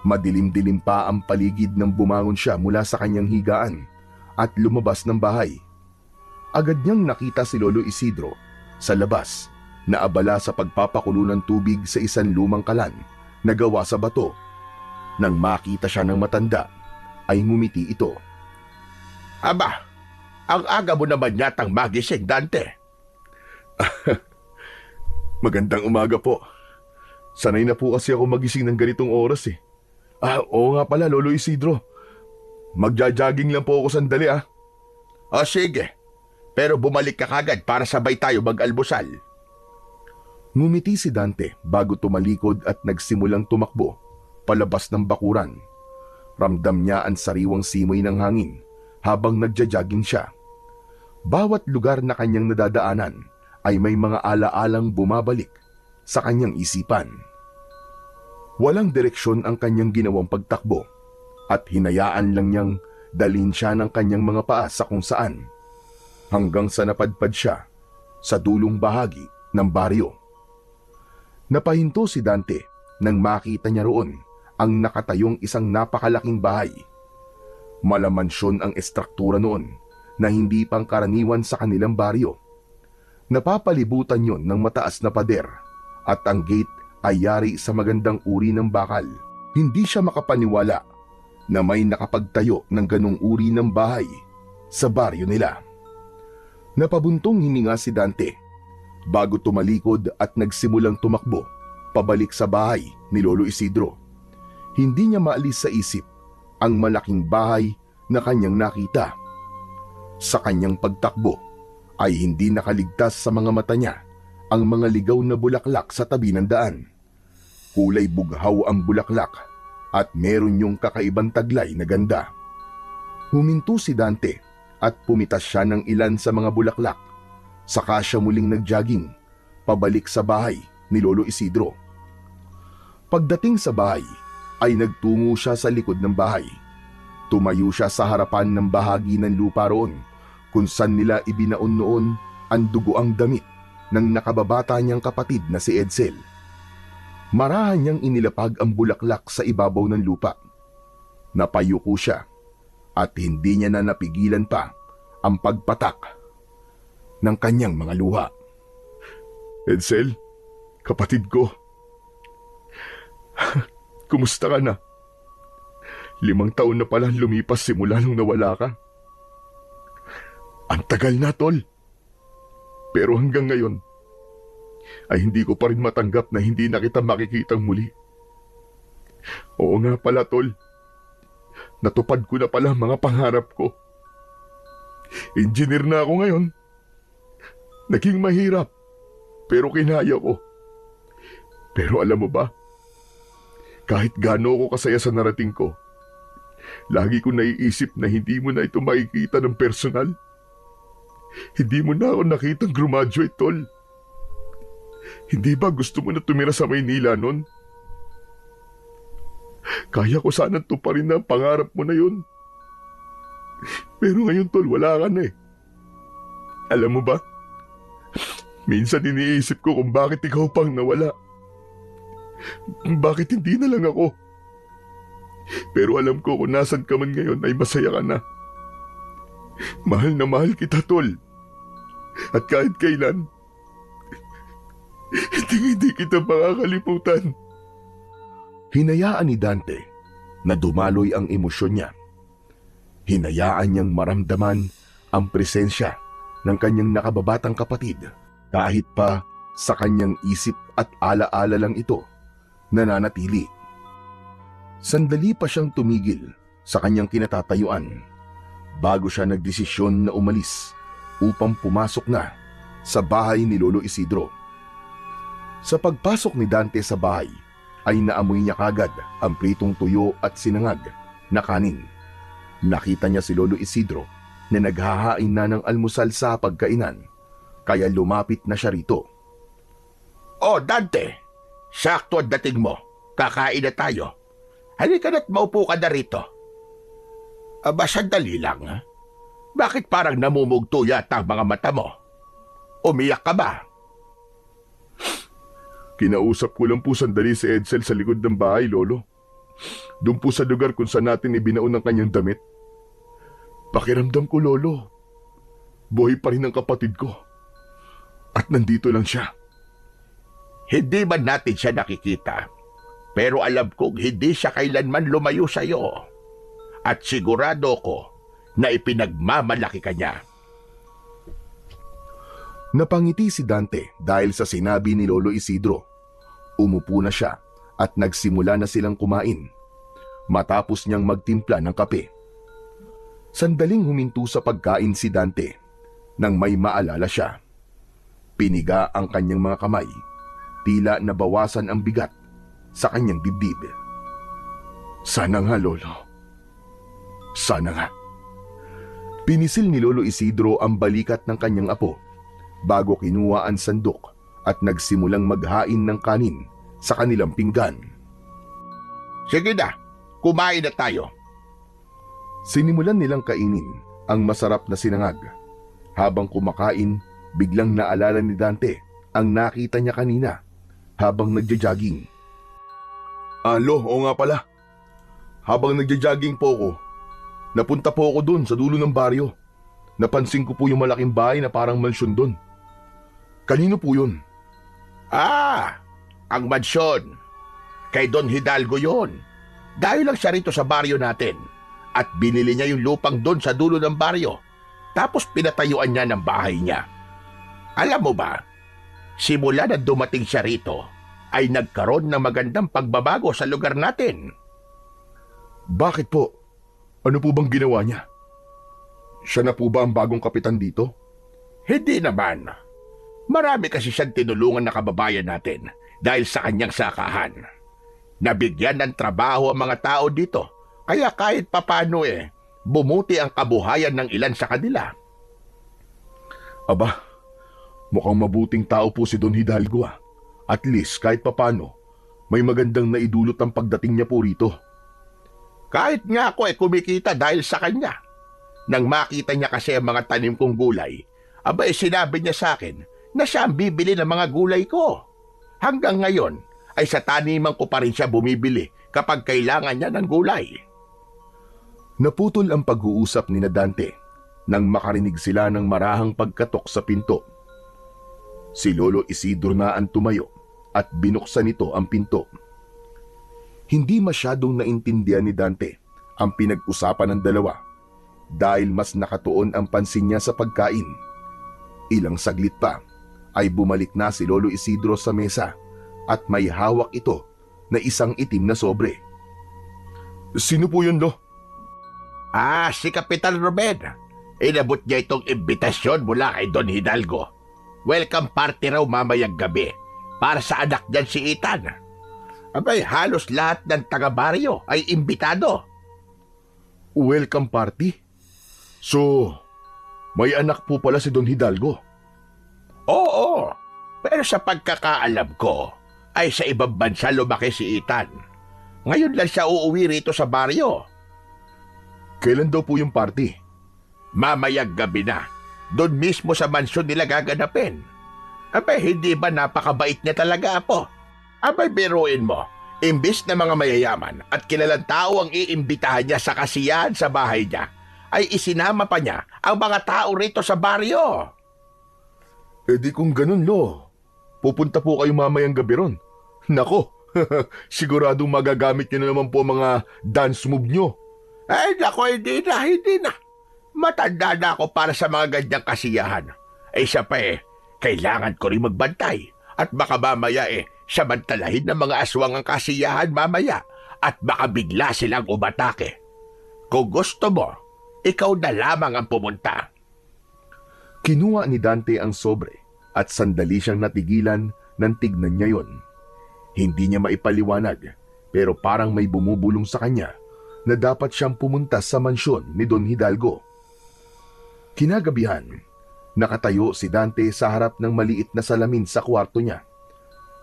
Madilim-dilim pa ang paligid nang bumangon siya mula sa kanyang higaan at lumabas ng bahay. Agad niyang nakita si Lolo Isidro sa labas na abala sa pagpapakulo ng tubig sa isang lumang kalan na gawa sa bato. Nang makita siya ng matanda ay ngumiti ito. Aba, ang aga mo naman yatang magising, Dante. Magandang umaga po. Sanay na po kasi ako magising ng ganitong oras eh. Oo nga pala, Lolo Isidro. Magja-jogging lang po ako sandali ah. O sige, pero bumalik ka kagad para sabay tayo mag-almusal. Ngumiti si Dante bago tumalikod at nagsimulang tumakbo palabas ng bakuran. Ramdam niya ang sariwang simoy ng hangin habang nagja-jogging siya. Bawat lugar na kanyang nadadaanan ay may mga ala-alang bumabalik sa kanyang isipan. Walang direksyon ang kanyang ginawang pagtakbo at hinayaan lang niyang dalhin siya ng kanyang mga paa sa kung saan hanggang sa napadpad siya sa dulong bahagi ng baryo. Napahinto si Dante nang makita niya roon ang nakatayong isang napakalaking bahay. Malamansyon ang estruktura noon na hindi pangkaraniwan sa kanilang baryo. Napapalibutan yon ng mataas na pader at ang gate ay yari sa magandang uri ng bakal. Hindi siya makapaniwala na may nakapagtayo ng ganong uri ng bahay sa baryo nila. Napabuntong hininga si Dante bago tumalikod at nagsimulang tumakbo pabalik sa bahay ni Lolo Isidro. Hindi niya maalis sa isip ang malaking bahay na kanyang nakita. Sa kanyang pagtakbo ay hindi nakaligtas sa mga mata niya ang mga ligaw na bulaklak sa tabi ng daan. Kulay bughaw ang bulaklak at meron yung kakaibang taglay na ganda. Huminto si Dante at pumitas siya ng ilan sa mga bulaklak. Saka siya muling nagjogging pabalik sa bahay ni Lolo Isidro. Pagdating sa bahay ay nagtungo siya sa likod ng bahay. Tumayo siya sa harapan ng bahagi ng lupa roon kung saan nila ibinaon noon ang dugoang damit ng nakababata niyang kapatid na si Edsel. Marahan niyang inilapag ang bulaklak sa ibabaw ng lupa. Napayuko siya at hindi niya na napigilan pa ang pagpatak ng kanyang mga luha. Edsel, kapatid ko. Kumusta ka na? 5 taon na pala lumipas simula nung nawala ka. Ang tagal na, tol. Pero hanggang ngayon, ay hindi ko pa rin matanggap na hindi na kita makikitang muli. Oo nga pala, tol. Natupad ko na pala mga pangarap ko. Engineer na ako ngayon. Naging mahirap, pero kinaya ko. Pero alam mo ba, kahit gaano ako kasaya sa narating ko, lagi ko naiisip na hindi mo na ito makikita ng personal. Hindi mo na ako nakitang graduate, tol. Hindi ba gusto mo na tumira sa Maynila nun? Kaya ko sana tuparin na ang pangarap mo na yun. Pero ngayon, tol, wala ka na eh. Alam mo ba, minsan iniisip ko kung bakit ikaw pang nawala. Bakit hindi na lang ako? Pero alam ko kung nasan ka man ngayon ay masaya ka na. Mahal na mahal kita, tol. At kahit kailan, hindi kita makakalimutan. Hinayaan ni Dante na dumaloy ang emosyon niya. Hinayaan niyang maramdaman ang presensya ng kanyang nakababatang kapatid kahit pa sa kanyang isip at alaala lang ito nananatili. Sandali pa siyang tumigil sa kanyang kinatatayuan bago siya nagdesisyon na umalis upang pumasok na sa bahay ni Lolo Isidro. Sa pagpasok ni Dante sa bahay ay naamoy niya kagad ang pritong tuyo at sinangag na kanin. Nakita niya si Lolo Isidro na naghahain na ng almusal sa pagkainan, kaya lumapit na siya rito. Oh, Dante, sakto ang dating mo. Kakain na tayo. Halika na't maupo ka na rito. Aba, sandali lang, ha? Bakit parang namumugto yata ang mga mata mo? Umiyak ka ba? Kinausap ko lang po sandali si Edsel sa likod ng bahay, Lolo. Doon po sa lugar kung saan natin ibinaon ang kanyang damit. Pakiramdam ko, Lolo, buhay pa rin ang kapatid ko. At nandito lang siya. Hindi man natin siya nakikita, pero alam kong hindi siya kailanman lumayo sa iyo. At sigurado ko na ipinagmamalaki ka niya. Napangiti si Dante dahil sa sinabi ni Lolo Isidro. Umupo na siya at nagsimula na silang kumain matapos niyang magtimpla ng kape. Sandaling huminto sa pagkain si Dante nang may maalala siya. Piniga ang kanyang mga kamay, tila nabawasan ang bigat sa kanyang dibdib. Sana nga, Lolo. Sana nga. Pinisil ni Lolo Isidro ang balikat ng kanyang apo bago kinuha ang sandok at nagsimulang maghain ng kanin sa kanilang pinggan. Sige na, kumain na tayo. Sinimulan nilang kainin ang masarap na sinangag. Habang kumakain, Biglang naalala ni Dante ang nakita niya kanina habang nagja-jogging. Lo, oo nga pala. Habang nagja-jogging po ako, napunta po ako doon sa dulo ng baryo. Napansin ko po yung malaking bahay na parang mansyon doon. Kanino po yun? Ang mansyon. Kay Don Hidalgo yon. Dahil lang siya rito sa baryo natin. At binili niya yung lupang doon sa dulo ng baryo. Tapos pinatayuan niya ng bahay niya. Alam mo ba, simula na dumating siya rito, ay nagkaroon ng magandang pagbabago sa lugar natin. Bakit po? Ano po bang ginawa niya? Siya na po ba ang bagong kapitan dito? Hindi naman. Marami kasi siyang tinulungan na kababayan natin dahil sa kanyang sakahan. Nabigyan ng trabaho ang mga tao dito, kaya kahit papano bumuti ang kabuhayan ng ilan sa kanila. Aba, mukhang mabuting tao po si Don Hidalgo. At least kahit papano, may magandang naidulot ang pagdating niya po rito. Kahit nga ako kumikita dahil sa kanya. Nang makita niya kasi ang mga tanim kong gulay, sinabi niya sa akin na siya ang bibili ng mga gulay ko. Hanggang ngayon ay sa taniman ko pa rin siya bumibili kapag kailangan niya ng gulay. Naputol ang pag-uusap ni Dante nang makarinig sila ng marahang pagkatok sa pinto. Si Lolo Isidro na ang tumayo at binuksan nito ang pinto. Hindi masyadong naintindihan ni Dante ang pinag-usapan ng dalawa dahil mas nakatuon ang pansin niya sa pagkain. Ilang saglit pa ay bumalik na si Lolo Isidro sa mesa at may hawak ito na isang itim na sobre. Sino po yun, Lo? Si Kapitan Ruben. Inabot niya itong imbitasyon mula kay Don Hidalgo. Welcome party raw mamayang gabi para sa anak niyan si Ethan. Halos lahat ng taga-baryo ay imbitado. Welcome party? So, may anak po pala si Don Hidalgo? Oo, pero sa pagkakaalam ko, ay sa ibang bansa lumaki si Ethan. Ngayon lang siya uuwi rito sa baryo. Kailan daw po yung party? Mamayang gabi na. Doon mismo sa mansyon nila gaganapin. Hindi ba napakabait niya talaga, Apo? Biruin mo. Imbis na mga mayayaman at kilalang tao ang iimbitahan niya sa kasiyahan sa bahay niya, ay isinama pa niya ang mga tao rito sa baryo. Di kung ganun, Lo, pupunta po kayo mamayang gabi ron. Nako, siguradong magagamit niyo na naman po mga dance move niyo. Nako, hindi na. Matanda na ako para sa mga ganyang kasiyahan. Siya pa kailangan ko rin magbantay. At baka mamaya samantalahin ng mga aswang ang kasiyahan mamaya. At baka bigla silang umatake. Kung gusto mo, ikaw na lamang ang pumunta. Kinuha ni Dante ang sobre at sandali siyang natigilan nang tignan niya yon. Hindi niya maipaliwanag pero parang may bumubulong sa kanya na dapat siyang pumunta sa mansyon ni Don Hidalgo. Kinagabihan, nakatayo si Dante sa harap ng maliit na salamin sa kwarto niya.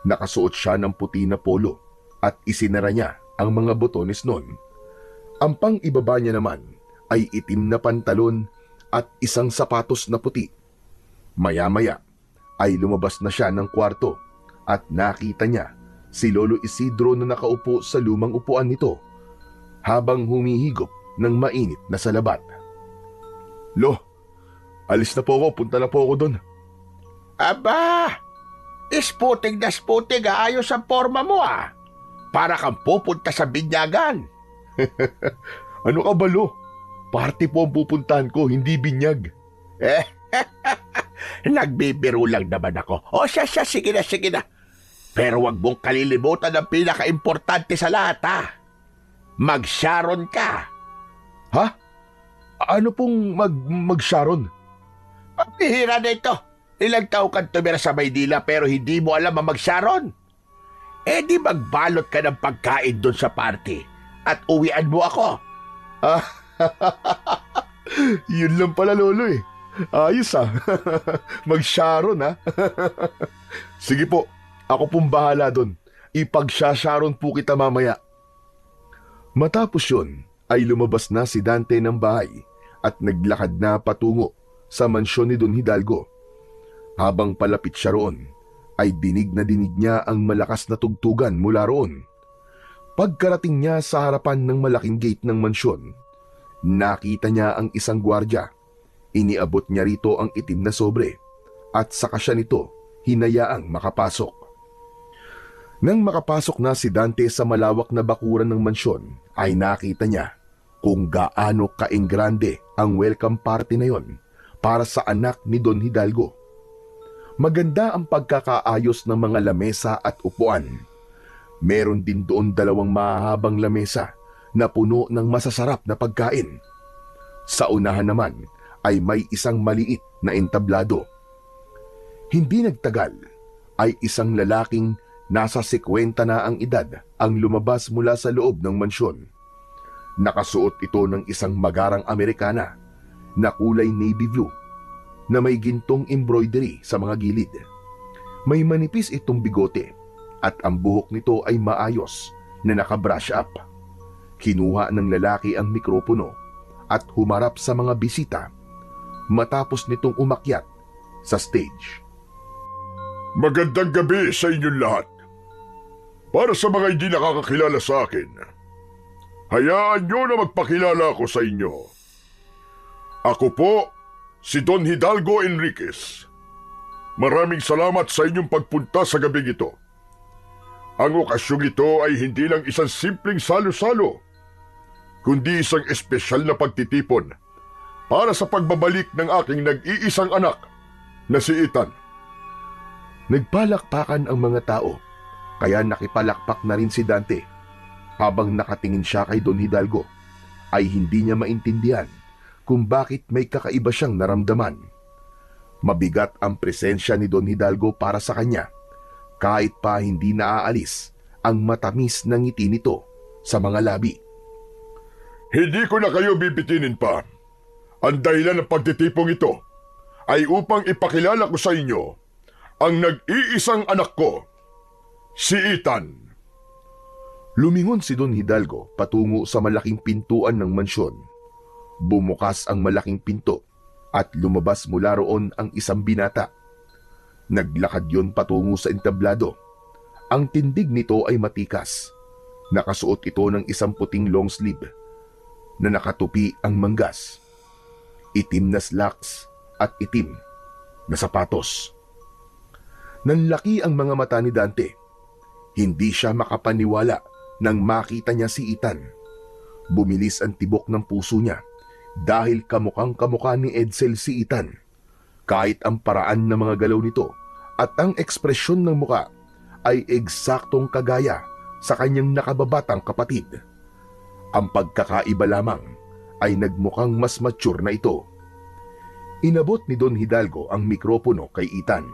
Nakasuot siya ng puti na polo at isinara niya ang mga botones nun. Ang pang-ibaba niya naman ay itim na pantalon at isang sapatos na puti. Maya-maya ay lumabas na siya ng kwarto at nakita niya si Lolo Isidro na nakaupo sa lumang upuan nito habang humihigop ng mainit na salabat. Lo, alis na po ako, punta na po ako doon. Isputing na sputing, ayos ang forma mo Para kang pupunta sa binyagan. Ano ka ba, Lo? Party po ang pupuntahan ko, hindi binyag. Nagbibiro lang naman ako. Sige na. Pero wag mong kalilimutan ang pinaka-importante sa lahat, Mag-Sharon ka. Ha? Ano pong mag-Sharon? Pabihira na ito. Ilang taon kang tumira sa Maynila pero hindi mo alam ang mag-Sharon. Di magbalot ka ng pagkain doon sa party at uwian mo ako. Yun lang pala, Lolo Ayos Mag-Sharon Sige po, ako pong bahala doon. Ipag-Sharon po kita mamaya. Matapos yun, ay lumabas na si Dante ng bahay at naglakad na patungo sa mansyon ni Don Hidalgo. Habang palapit siya roon, ay dinig niya ang malakas na tugtugan mula roon. Pagkarating niya sa harapan ng malaking gate ng mansyon, nakita niya ang isang gwardya. Iniabot niya rito ang itim na sobre at saka siya nito hinayaang makapasok. Nang makapasok na si Dante sa malawak na bakuran ng mansyon, ay nakita niya kung gaano kaingrande ang welcome party na yon para sa anak ni Don Hidalgo. Maganda ang pagkakaayos ng mga lamesa at upuan. Meron din doon 2 mahahabang lamesa na puno ng masasarap na pagkain. Sa unahan naman ay may isang maliit na entablado. Hindi nagtagal ay isang lalaking nasa 50 na ang edad ang lumabas mula sa loob ng mansyon. Nakasuot ito ng isang magarang Amerikana na kulay navy blue na may gintong embroidery sa mga gilid. May manipis itong bigote at ang buhok nito ay maayos na nakabrush up. Kinuha ng lalaki ang mikropono at humarap sa mga bisita matapos nitong umakyat sa stage. Magandang gabi sa inyong lahat. Para sa mga hindi nakakakilala sa akin, hayaan nyo na magpakilala ako sa inyo. Ako po, si Don Hidalgo Enriquez. Maraming salamat sa inyong pagpunta sa gabing ito. Ang okasyong ito ay hindi lang isang simpleng salo-salo, kundi isang espesyal na pagtitipon para sa pagbabalik ng aking nag-iisang anak na si Ethan. Nagpalakpakan ang mga tao, kaya nakipalakpak na rin si Dante. Habang nakatingin siya kay Don Hidalgo, ay hindi niya maintindihan kung bakit may kakaiba siyang naramdaman. Mabigat ang presensya ni Don Hidalgo para sa kanya, kahit pa hindi naaalis ang matamis na ngiti nito sa mga labi. Hindi ko na kayo bibitinin pa. Ang dahilan ng pagtitipong ito ay upang ipakilala ko sa inyo ang nag-iisang anak ko, si Ethan. Lumingon si Don Hidalgo patungo sa malaking pintuan ng mansyon. Bumukas ang malaking pinto at lumabas mula roon ang isang binata. Naglakad yon patungo sa entablado. Ang tindig nito ay matikas. Nakasuot ito ng isang puting long sleeve na nakatupi ang manggas, itim na slacks at itim na sapatos. Nanlaki ang mga mata ni Dante. Hindi siya makapaniwala nang makita niya si Ethan. Bumilis ang tibok ng puso niya dahil kamukhang kamukha ni Edsel si Ethan. Kahit ang paraan ng mga galaw nito at ang ekspresyon ng muka ay eksaktong kagaya sa kanyang nakababatang kapatid. Ang pagkakaiba lamang ay nagmukhang mas mature na ito. Inabot ni Don Hidalgo ang mikropono kay Ethan.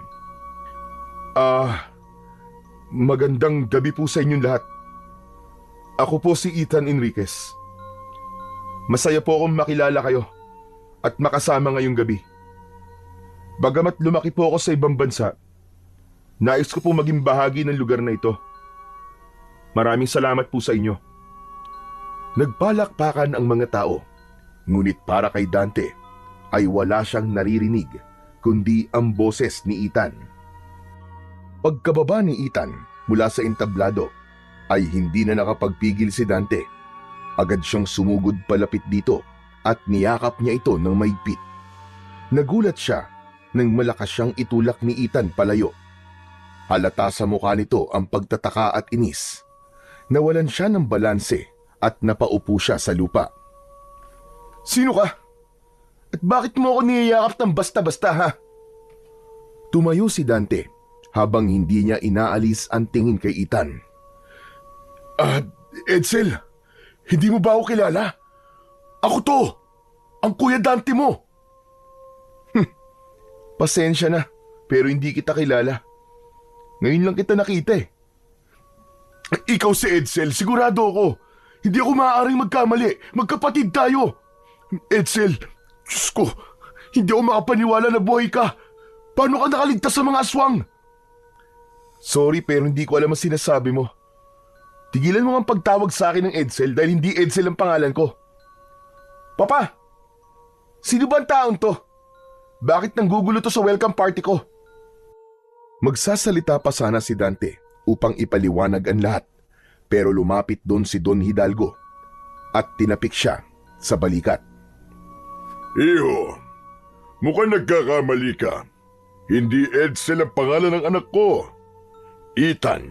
Magandang gabi po sa inyong lahat. Ako po si Ethan Enriquez. Masaya po akong makilala kayo at makasama ngayong gabi. Bagamat lumaki po ako sa ibang bansa, nais ko po maging bahagi ng lugar na ito. Maraming salamat po sa inyo. Nagpalakpakan ang mga tao, ngunit para kay Dante ay wala siyang naririnig kundi ang boses ni Ethan. Pagkababa ni Ethan mula sa entablado ay hindi na nakapagpigil si Dante. Agad siyang sumugod palapit dito at niyakap niya ito ng mahigpit. Nagulat siya nang malakas siyang itulak ni Ethan palayo. Halata sa mukha nito ang pagtataka at inis. Nawalan siya ng balanse at napaupo siya sa lupa. Sino ka? At bakit mo ako niyayakap ng basta-basta, ha? Tumayo si Dante habang hindi niya inaalis ang tingin kay Ethan. Edsel, hindi mo ba ako kilala? Ako to, ang Kuya Dante mo. Pasensya na, pero hindi kita kilala. Ngayon lang kita nakita eh. Ikaw si Edsel, sigurado ako. Hindi ako maaaring magkamali. Magkapatid tayo. Edsel, Diyos ko, hindi ako makapaniwala na buhay ka. Paano ka nakaligtas sa mga aswang? Sorry pero hindi ko alam ang sinasabi mo. Tigilan mo ang pagtawag sa akin ng Edsel dahil hindi Edsel ang pangalan ko. Papa, sino ba ang taong to? Bakit nanggugulo to sa welcome party ko? Magsasalita pa sana si Dante upang ipaliwanag ang lahat, pero lumapit doon si Don Hidalgo at tinapik siya sa balikat. Iho, mukhang nagkakamali ka. Hindi Edsel ang pangalan ng anak ko. Ethan.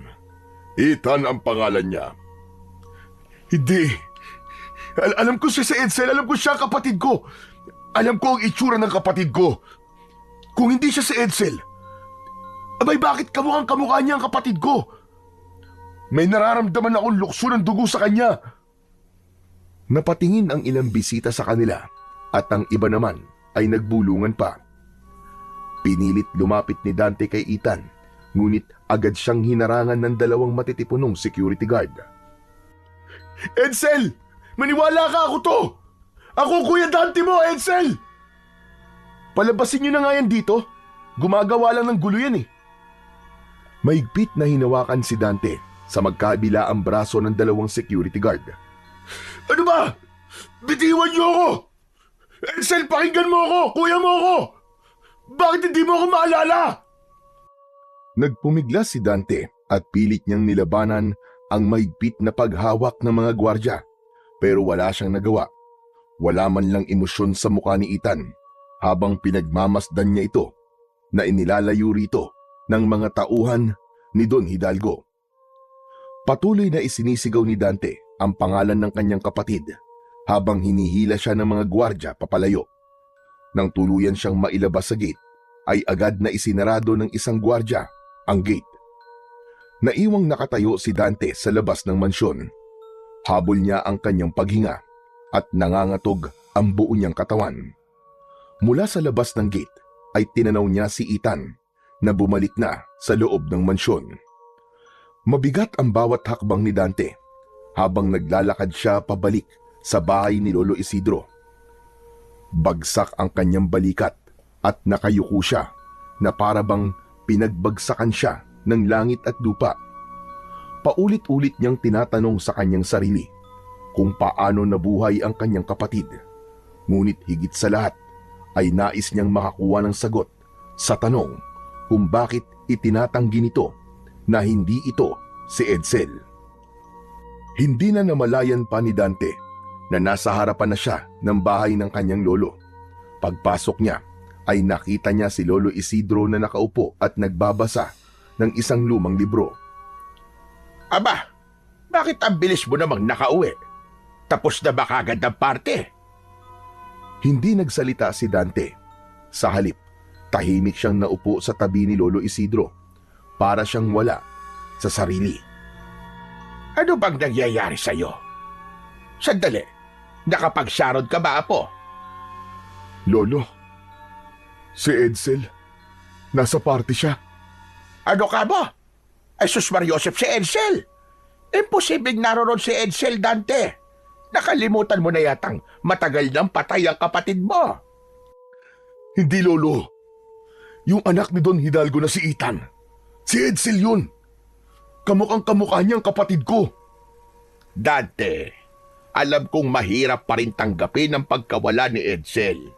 Ethan ang pangalan niya. Hindi. Alam ko siya si Edsel. Alam ko siya ang kapatid ko. Alam ko ang itsura ng kapatid ko. Kung hindi siya si Edsel, abay bakit kamukha niya ang kapatid ko? May nararamdaman akong lukso ng dugo sa kanya. Napatingin ang ilang bisita sa kanila at ang iba naman ay nagbulungan pa. Pinilit lumapit ni Dante kay Ethan, ngunit agad siyang hinarangan ng dalawang matitipunong security guard. Edsel! Maniwala ka, ako to! Ako Kuya Dante mo, Edsel! Palabasin niyo na nga yan dito. Gumagawa lang ng gulo yan eh. Mahigpit na hinawakan si Dante sa magkabila ang braso ng dalawang security guard. Ano ba? Bitiwan niyo ako! Edsel, pakinggan mo ako! Kuya mo ako! Bakit hindi mo ako maalala? Nagpumigla si Dante at pilit niyang nilabanan ang mahigpit na paghawak ng mga gwardya, pero wala siyang nagawa. Wala man lang emosyon sa mukha ni Ethan habang pinagmamasdan niya ito na inilalayo rito ng mga tauhan ni Don Hidalgo. Patuloy na isinisigaw ni Dante ang pangalan ng kanyang kapatid habang hinihila siya ng mga gwardya papalayo. Nang tuluyan siyang mailabas sa gate, ay agad na isinarado ng isang gwardya ang gate. Naiwang nakatayo si Dante sa labas ng mansyon. Habol niya ang kanyang paghinga at nangangatog ang buo niyang katawan. Mula sa labas ng gate ay tinanaw niya si Ethan na bumalik na sa loob ng mansyon. Mabigat ang bawat hakbang ni Dante habang naglalakad siya pabalik sa bahay ni Lolo Isidro. Bagsak ang kanyang balikat at nakayuko siya na para bang pinagbagsakan siya ng langit at lupa. Paulit-ulit niyang tinatanong sa kanyang sarili kung paano nabuhay ang kanyang kapatid. Ngunit higit sa lahat ay nais niyang makakuha ng sagot sa tanong kung bakit itinatanggi nito na hindi ito si Edsel. Hindi na namalayan pa ni Dante na nasa harapan na siya ng bahay ng kanyang lolo. Pagpasok niya ay nakita niya si Lolo Isidro na nakaupo at nagbabasa ng isang lumang libro. Aba, bakit ang bilis mo namang nakauwi? Tapos na ba kagad ang parte? Hindi nagsalita si Dante. Sa halip, tahimik siyang naupo sa tabi ni Lolo Isidro para siyang wala sa sarili. Ano bang nangyayari sa'yo? Sandali, nakapagsarod ka ba, Apo? Lolo, si Edsel, nasa party siya. Ano ka ba? Ay sus Mariosep, si Edsel! Imposibleng naroon si Edsel, Dante. Nakalimutan mo na yatang matagal nang patay ang kapatid mo. Hindi, Lolo. Yung anak ni Don Hidalgo na si Ethan. Si Edsel yun. Kamukhang-kamukha niyang kapatid ko. Dante, alam kong mahirap pa rin tanggapin ang pagkawala ni Edsel.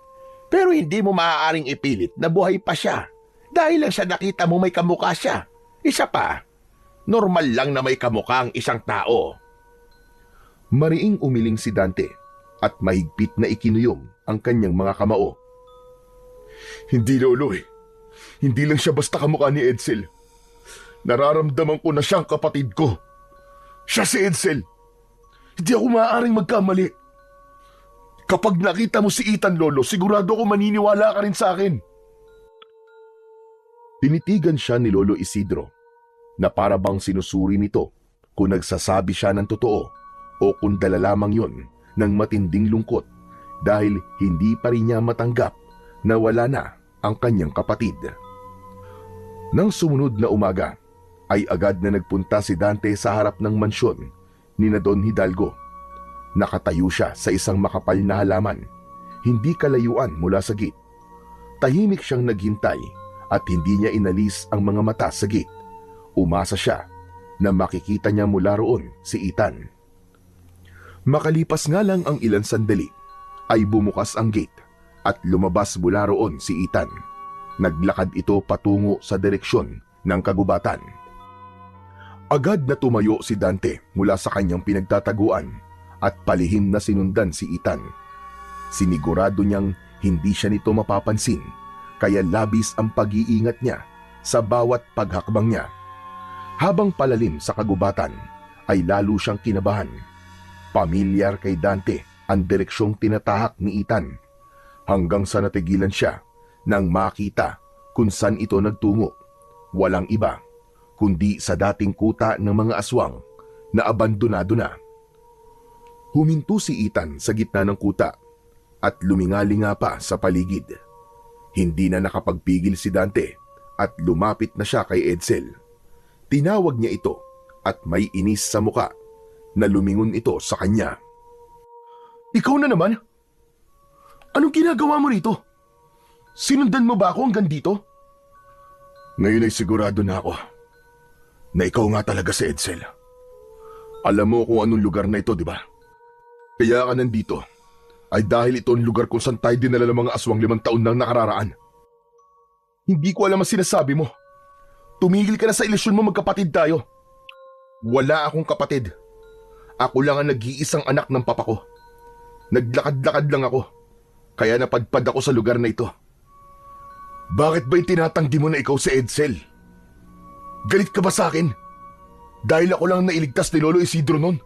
Pero hindi mo maaaring ipilit na buhay pa siya dahil lang sa nakita mo may kamukha siya. Isa pa, normal lang na may kamukha ang isang tao. Mariing umiling si Dante at mahigpit na ikinuyom ang kanyang mga kamao. Hindi, Lolo eh. Hindi lang siya basta kamukha ni Edsel. Nararamdaman ko na siyang kapatid ko. Siya si Edsel. Hindi ako maaaring magkamali. Kapag nakita mo si Ethan, Lolo, sigurado ko maniniwala ka rin sa akin. Tinitigan siya ni Lolo Isidro na para bang sinusuri nito kung nagsasabi siya ng totoo o kung dala lamang yon ng matinding lungkot dahil hindi pa rin niya matanggap na wala na ang kanyang kapatid. Nang sumunod na umaga, ay agad na nagpunta si Dante sa harap ng mansyon ni na Don Hidalgo. Nakatayo siya sa isang makapal na halaman, hindi kalayuan mula sa gate. Tahimik siyang naghintay at hindi niya inalis ang mga mata sa gate. Umasa siya na makikita niya mula roon si Ethan. Makalipas nga lang ang ilang sandali, ay bumukas ang gate at lumabas mula roon si Ethan. Naglakad ito patungo sa direksyon ng kagubatan. Agad na tumayo si Dante mula sa kanyang pinagtataguan at palihim na sinundan si Ethan. Sinigurado niyang hindi siya nito mapapansin, kaya labis ang pag-iingat niya sa bawat paghakbang niya. Habang palalim sa kagubatan, ay lalo siyang kinabahan. Pamilyar kay Dante ang direksyong tinatahak ni Ethan, hanggang sa natigilan siya nang makita kung saan ito nagtungo. Walang iba kundi sa dating kuta ng mga aswang na abandonado na. Huminto si Ethan sa gitna ng kuta at lumingalinga pa sa paligid. Hindi na nakapagpigil si Dante at lumapit na siya kay Edsel. Tinawag niya ito at may inis sa muka na lumingon ito sa kanya. Ikaw na naman? Anong ginagawa mo rito? Sinundan mo ba ako hanggang dito? Ngayon ay sigurado na ako na ikaw nga talaga si Edsel. Alam mo kung anong lugar na ito, di ba? Kaya ka nandito ay dahil ito ang lugar kung saan tayo dinala ng mga aswang 5 taon nang nakararaan. Hindi ko alam ang sinasabi mo. Tumigil ka na sa ilusyon mo, magkapatid tayo. Wala akong kapatid. Ako lang ang nag-iisang anak ng papa ko. Naglakad-lakad lang ako, kaya napadpad ako sa lugar na ito. Bakit ba itinatanggi mo na ikaw si Edsel? Galit ka ba sa akin? Dahil ako lang nailigtas ni Lolo Isidro noon.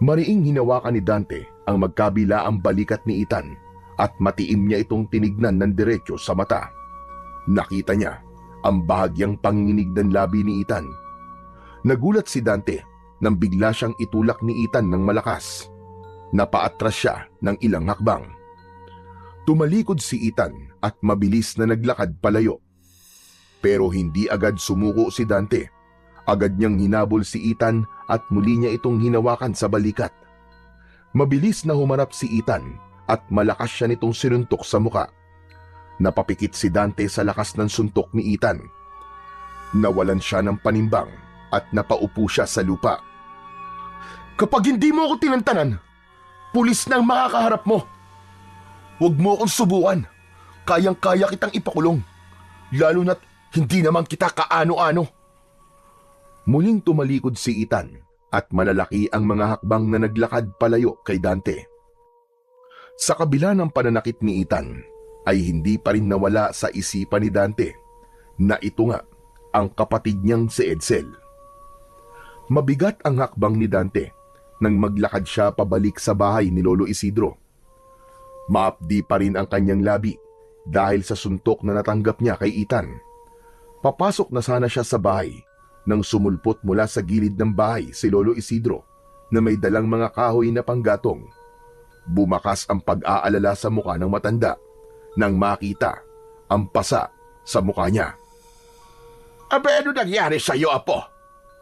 Mariing hinawakan ni Dante ang magkabilaang balikat ni Ethan at matiim niya itong tinignan ng diretso sa mata. Nakita niya ang bahagyang panginginig ng labi ni Ethan. Nagulat si Dante nang bigla siyang itulak ni Ethan ng malakas. Napaatras siya ng ilang hakbang. Tumalikod si Ethan at mabilis na naglakad palayo. Pero hindi agad sumuko si Dante. Agad niyang hinabol si Ethan at muli niya itong hinawakan sa balikat. Mabilis na humarap si Ethan at malakas siya nitong sinuntok sa muka. Napapikit si Dante sa lakas ng suntok ni Ethan. Nawalan siya ng panimbang at napaupo siya sa lupa. Kapag hindi mo ako tinantanan, pulis na ang makakaharap mo. Huwag mo akong subukan. Kayang-kaya kitang ipakulong. Lalo na't hindi naman kita kaano-ano. Muling tumalikod si Ethan at malalaki ang mga hakbang na naglakad palayo kay Dante. Sa kabila ng pananakit ni Ethan, ay hindi pa rin nawala sa isipan ni Dante na ito nga ang kapatid niyang si Edsel. Mabigat ang hakbang ni Dante nang maglakad siya pabalik sa bahay ni Lolo Isidro. Maapdi pa rin ang kanyang labi dahil sa suntok na natanggap niya kay Ethan. Papasok na sana siya sa bahay nang sumulpot mula sa gilid ng bahay si Lolo Isidro na may dalang mga kahoy na panggatong. Bumakas ang pag-aalala sa mukha ng matanda nang makita ang pasa sa mukha niya. Abe, ano nangyari sa iyo, Apo?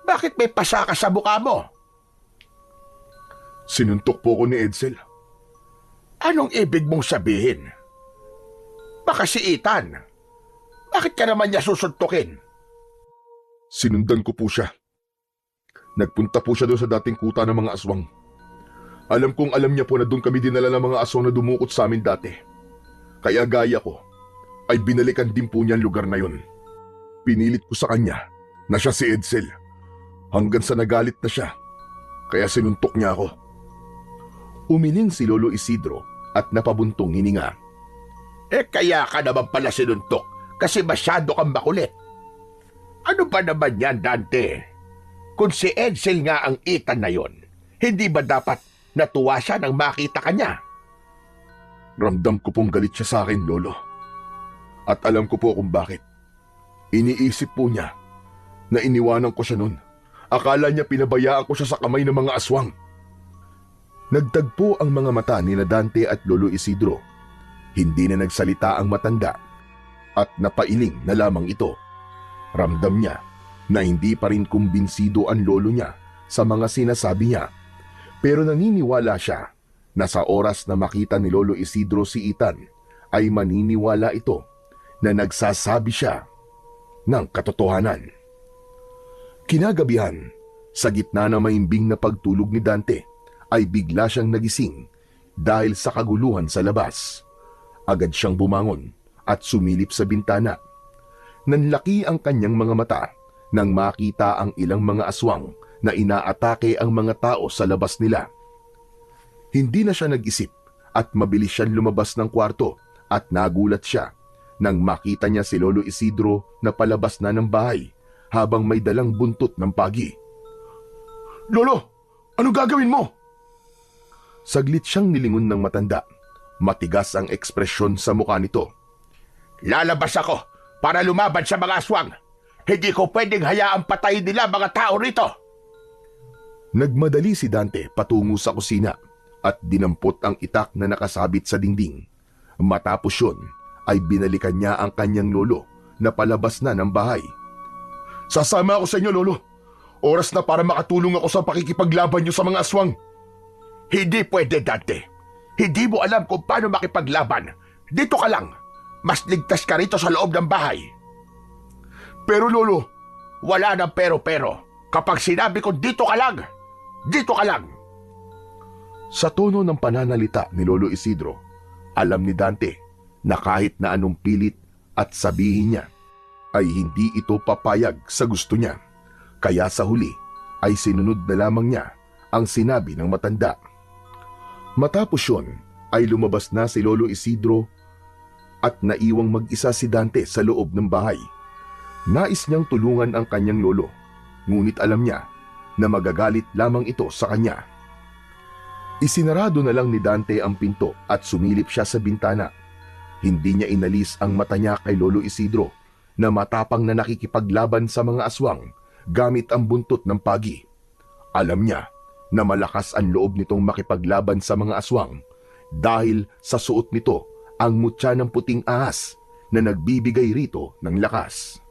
Bakit may pasa ka sa mukha mo? Sinuntok po ko ni Edsel. Anong ibig mong sabihin? Baka si Ethan. Bakit ka naman niya susuntukin? Sinundan ko po siya. Nagpunta po siya doon sa dating kuta ng mga aswang. Alam kong alam niya po na doon kami dinala ng mga aswang na dumukot sa amin dati. Kaya gaya ko, ay binalikan din po niya ang lugar na yon. Pinilit ko sa kanya na siya si Edsel. Hanggang sa nagalit na siya, kaya sinuntok niya ako. Umiling si Lolo Isidro at napabuntong hininga. Kaya ka naman pala sinuntok kasi masyado kang makulit. Ano ba naman yan, Dante? Kung si Edsel nga ang Ethan na yon, hindi ba dapat natuwa siya nang makita ka niya? Ramdam ko pong galit siya sa akin, Lolo. At alam ko po kung bakit. Iniisip po niya na iniwanan ko siya noon. Akala niya pinabayaan ko siya sa kamay ng mga aswang. Nagtagpo ang mga mata ni Dante at Lolo Isidro. Hindi na nagsalita ang matanda at napailing na lamang ito. Ramdam niya na hindi pa rin kumbinsido ang lolo niya sa mga sinasabi niya. Pero naniniwala siya na sa oras na makita ni Lolo Isidro si Ethan ay maniniwala ito na nagsasabi siya ng katotohanan. Kinagabihan, sa gitna ng maimbing na pagtulog ni Dante, ay bigla siyang nagising dahil sa kaguluhan sa labas. Agad siyang bumangon at sumilip sa bintana. Nanlaki ang kanyang mga mata nang makita ang ilang mga aswang na inaatake ang mga tao sa labas nila. Hindi na siya nag-isip at mabilis siyang lumabas ng kwarto at nagulat siya nang makita niya si Lolo Isidro na palabas na ng bahay habang may dalang buntot ng pagi. Lolo, ano gagawin mo? Saglit siyang nilingon ng matanda. Matigas ang ekspresyon sa mukha nito. Lalabas ako para lumaban sa mga aswang. Hindi ko pwedeng hayaang patayin nila mga tao rito. Nagmadali si Dante patungo sa kusina at dinampot ang itak na nakasabit sa dingding. Matapos yun, ay binalikan niya ang kanyang lolo na palabas na ng bahay. Sasama ako sa inyo, Lolo. Oras na para makatulong ako sa pakikipaglaban niyo sa mga aswang. Hindi pwede, Dante. Hindi mo alam kung paano makipaglaban. Dito ka lang. Mas ligtas ka rito sa loob ng bahay. Pero Lolo, Wala nang pero-pero. Kapag sinabi ko dito ka lang, dito ka lang. Sa tono ng pananalita ni Lolo Isidro, alam ni Dante na kahit na anong pilit at sabihin niya, ay hindi ito papayag sa gusto niya. Kaya sa huli ay sinunod na lamang niya ang sinabi ng matanda. Matapos yun ay lumabas na si Lolo Isidro at naiwang mag-isa si Dante sa loob ng bahay. Nais niyang tulungan ang kanyang lolo, ngunit alam niya na magagalit lamang ito sa kanya. Isinarado na lang ni Dante ang pinto at sumilip siya sa bintana. Hindi niya inalis ang mata niya kay Lolo Isidro na matapang na nakikipaglaban sa mga aswang gamit ang buntot ng pagi. Alam niya na malakas ang loob nitong makipaglaban sa mga aswang dahil sa suot nito ang mutya ng puting ahas na nagbibigay rito ng lakas.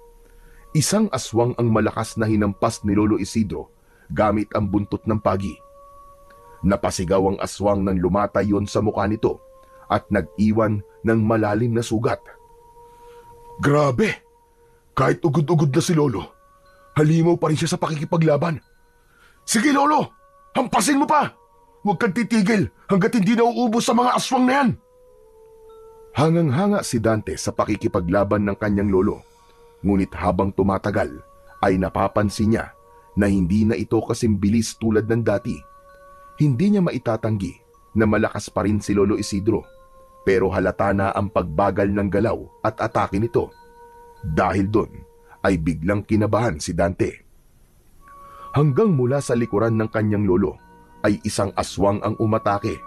Isang aswang ang malakas na hinampas ni Lolo Isidro gamit ang buntot ng pagi. Napasigaw ang aswang nang lumatay yon sa mukha nito at nag-iwan ng malalim na sugat. grabe. Kahit ugod-ugod na si Lolo, halimaw pa rin siya sa pakikipaglaban. Sige Lolo, hampasin mo pa. Huwag kang titigil hanggat hindi nauubos sa mga aswang na yan. Hangang-hanga si Dante sa pakikipaglaban ng kanyang lolo. Ngunit habang tumatagal ay napapansin niya na hindi na ito kasing bilis tulad ng dati. Hindi niya maitatanggi na malakas pa rin si Lolo Isidro, pero halata na ang pagbagal ng galaw at atake nito. Dahil doon ay biglang kinabahan si Dante. Hanggang mula sa likuran ng kanyang lolo ay isang aswang ang umatake.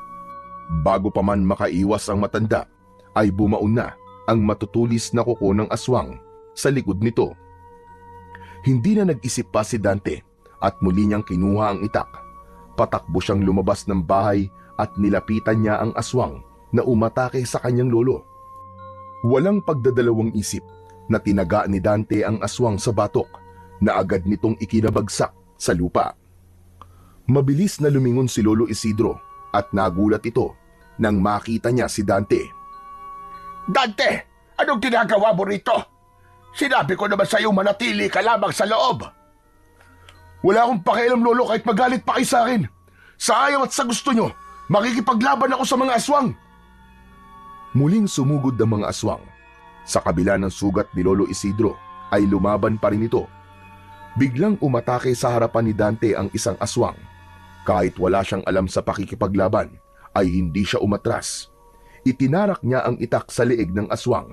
Bago pa man makaiwas ang matanda, ay bumaon na ang matutulis na kuko ng aswang sa likod nito. Hindi na nag-isip pa si Dante at muli niyang kinuha ang itak. Patakbo siyang lumabas ng bahay at nilapitan niya ang aswang na umatake sa kanyang lolo. Walang pagdadalawang isip na tinaga ni Dante ang aswang sa batok na agad nitong ikinabagsak sa lupa. Mabilis na lumingon si Lolo Isidro at nagulat ito nang makita niya si Dante. Dante, anong ginagawa mo rito? Sinabi ko naman sa iyo manatili ka lamang sa loob. Wala akong pakialam Lolo kahit magalit pa kayo sa akin. Sa ayaw at sa gusto nyo, makikipaglaban ako sa mga aswang. Muling sumugod ang mga aswang. Sa kabila ng sugat ni Lolo Isidro ay lumaban pa rin ito. Biglang umatake sa harapan ni Dante ang isang aswang. Kahit wala siyang alam sa pakikipaglaban, ay hindi siya umatras. Itinarak niya ang itak sa leeg ng aswang.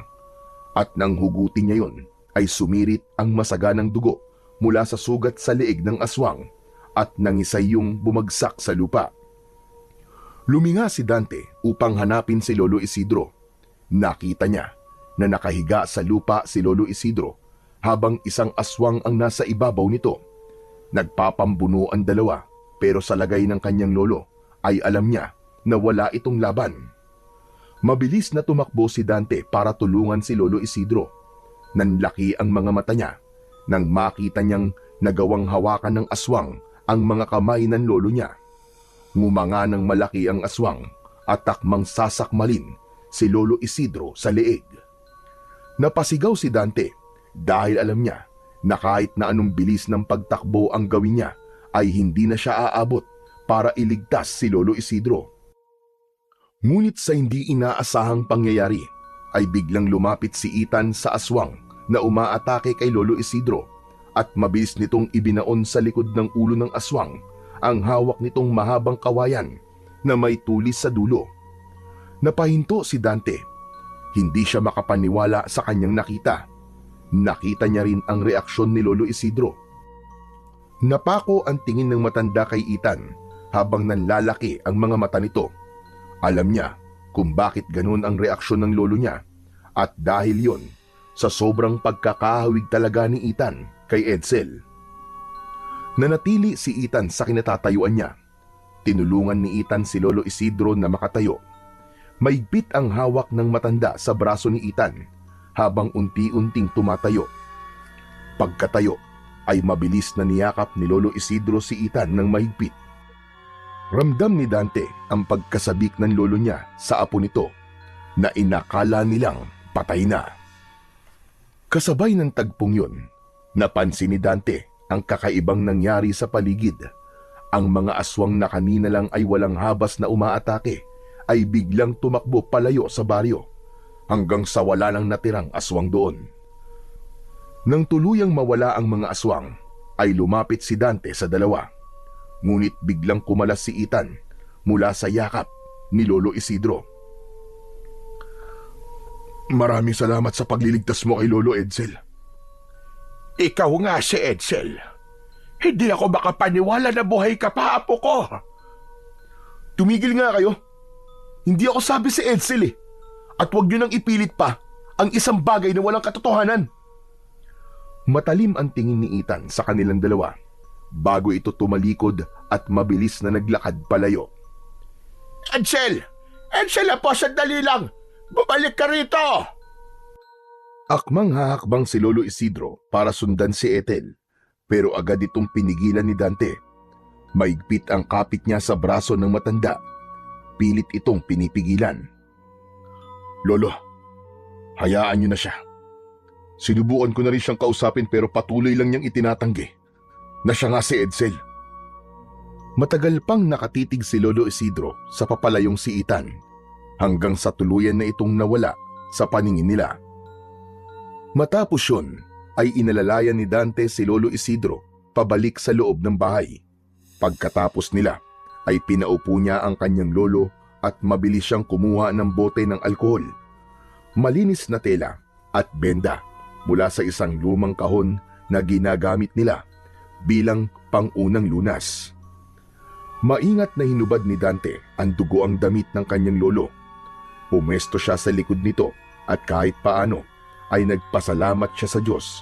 At nang hugutin niya yon, ay sumirit ang masaganang dugo mula sa sugat sa leeg ng aswang at nangisay yung bumagsak sa lupa. Luminga si Dante upang hanapin si Lolo Isidro. Nakita niya na nakahiga sa lupa si Lolo Isidro habang isang aswang ang nasa ibabaw nito. Nagpapambuno ang dalawa, pero sa lagay ng kanyang lolo ay alam niya na wala itong laban. Mabilis na tumakbo si Dante para tulungan si Lolo Isidro. Nanlaki ang mga mata niya nang makita niyang nagawang hawakan ng aswang ang mga kamay ng lolo niya. Ngumanga ng malaki ang aswang at takmang sasakmalin si Lolo Isidro sa leeg. Napasigaw si Dante dahil alam niya na kahit na anong bilis ng pagtakbo ang gawin niya ay hindi na siya aabot para iligtas si Lolo Isidro. Ngunit sa hindi inaasahang pangyayari ay biglang lumapit si Ethan sa aswang na umaatake kay Lolo Isidro at mabilis nitong ibinaon sa likod ng ulo ng aswang ang hawak nitong mahabang kawayan na may tulis sa dulo. Napahinto si Dante. Hindi siya makapaniwala sa kanyang nakita. Nakita niya rin ang reaksyon ni Lolo Isidro. Napako ang tingin ng matanda kay Ethan habang nanlalaki ang mga mata nito. Alam niya kung bakit ganun ang reaksyon ng lolo niya at dahil yon sa sobrang pagkakahawig talaga ni Ethan kay Edsel. Nanatili si Ethan sa kinatatayuan niya. Tinulungan ni Ethan si Lolo Isidro na makatayo. Maigpit ang hawak ng matanda sa braso ni Ethan habang unti-unting tumatayo. Pagkatayo ay mabilis na niyakap ni Lolo Isidro si Ethan ng mahigpit. Ramdam ni Dante ang pagkasabik ng lolo niya sa apo nito na inakala nilang patay na. Kasabay ng tagpong yun, napansin ni Dante ang kakaibang nangyari sa paligid. Ang mga aswang na kanina lang ay walang habas na umaatake ay biglang tumakbo palayo sa baryo hanggang sa wala nang natirang aswang doon. Nang tuluyang mawala ang mga aswang, ay lumapit si Dante sa dalawa. Ngunit biglang kumalas si Ethan mula sa yakap ni Lolo Isidro. Maraming salamat sa pagliligtas mo kay Lolo Edsel. Ikaw nga si Edsel. Hindi ako makapaniwala na buhay ka pa, apo ko. Tumigil nga kayo. Hindi ako sabi si Edsel eh. At huwag niyo nang ipilit pa ang isang bagay na walang katotohanan. Matalim ang tingin ni Ethan sa kanilang dalawa bago ito tumalikod at mabilis na naglakad palayo. Edsel! Edsel, apo, sandali lang! Bumalik ka rito! Akmang hahakbang si Lolo Isidro para sundan si Ethel, pero agad itong pinigilan ni Dante. Maigpit ang kapit niya sa braso ng matanda. Pilit itong pinipigilan. Lolo, hayaan niyo na siya. Sinubukan ko na rin siyang kausapin pero patuloy lang niyang itinatanggi na siya nga si Edsel. Matagal pang nakatitig si Lolo Isidro sa papalayong si Ethan hanggang sa tuluyan na itong nawala sa paningin nila. Matapos yun ay inalalayan ni Dante si Lolo Isidro pabalik sa loob ng bahay. Pagkatapos nila ay pinaupo niya ang kanyang lolo at mabilis siyang kumuha ng bote ng alkohol, malinis na tela at benda mula sa isang lumang kahon na ginagamit nila bilang pangunang lunas. Maingat na hinubad ni Dante ang dugo ang damit ng kanyang lolo. Pumesto siya sa likod nito at kahit paano ay nagpasalamat siya sa Diyos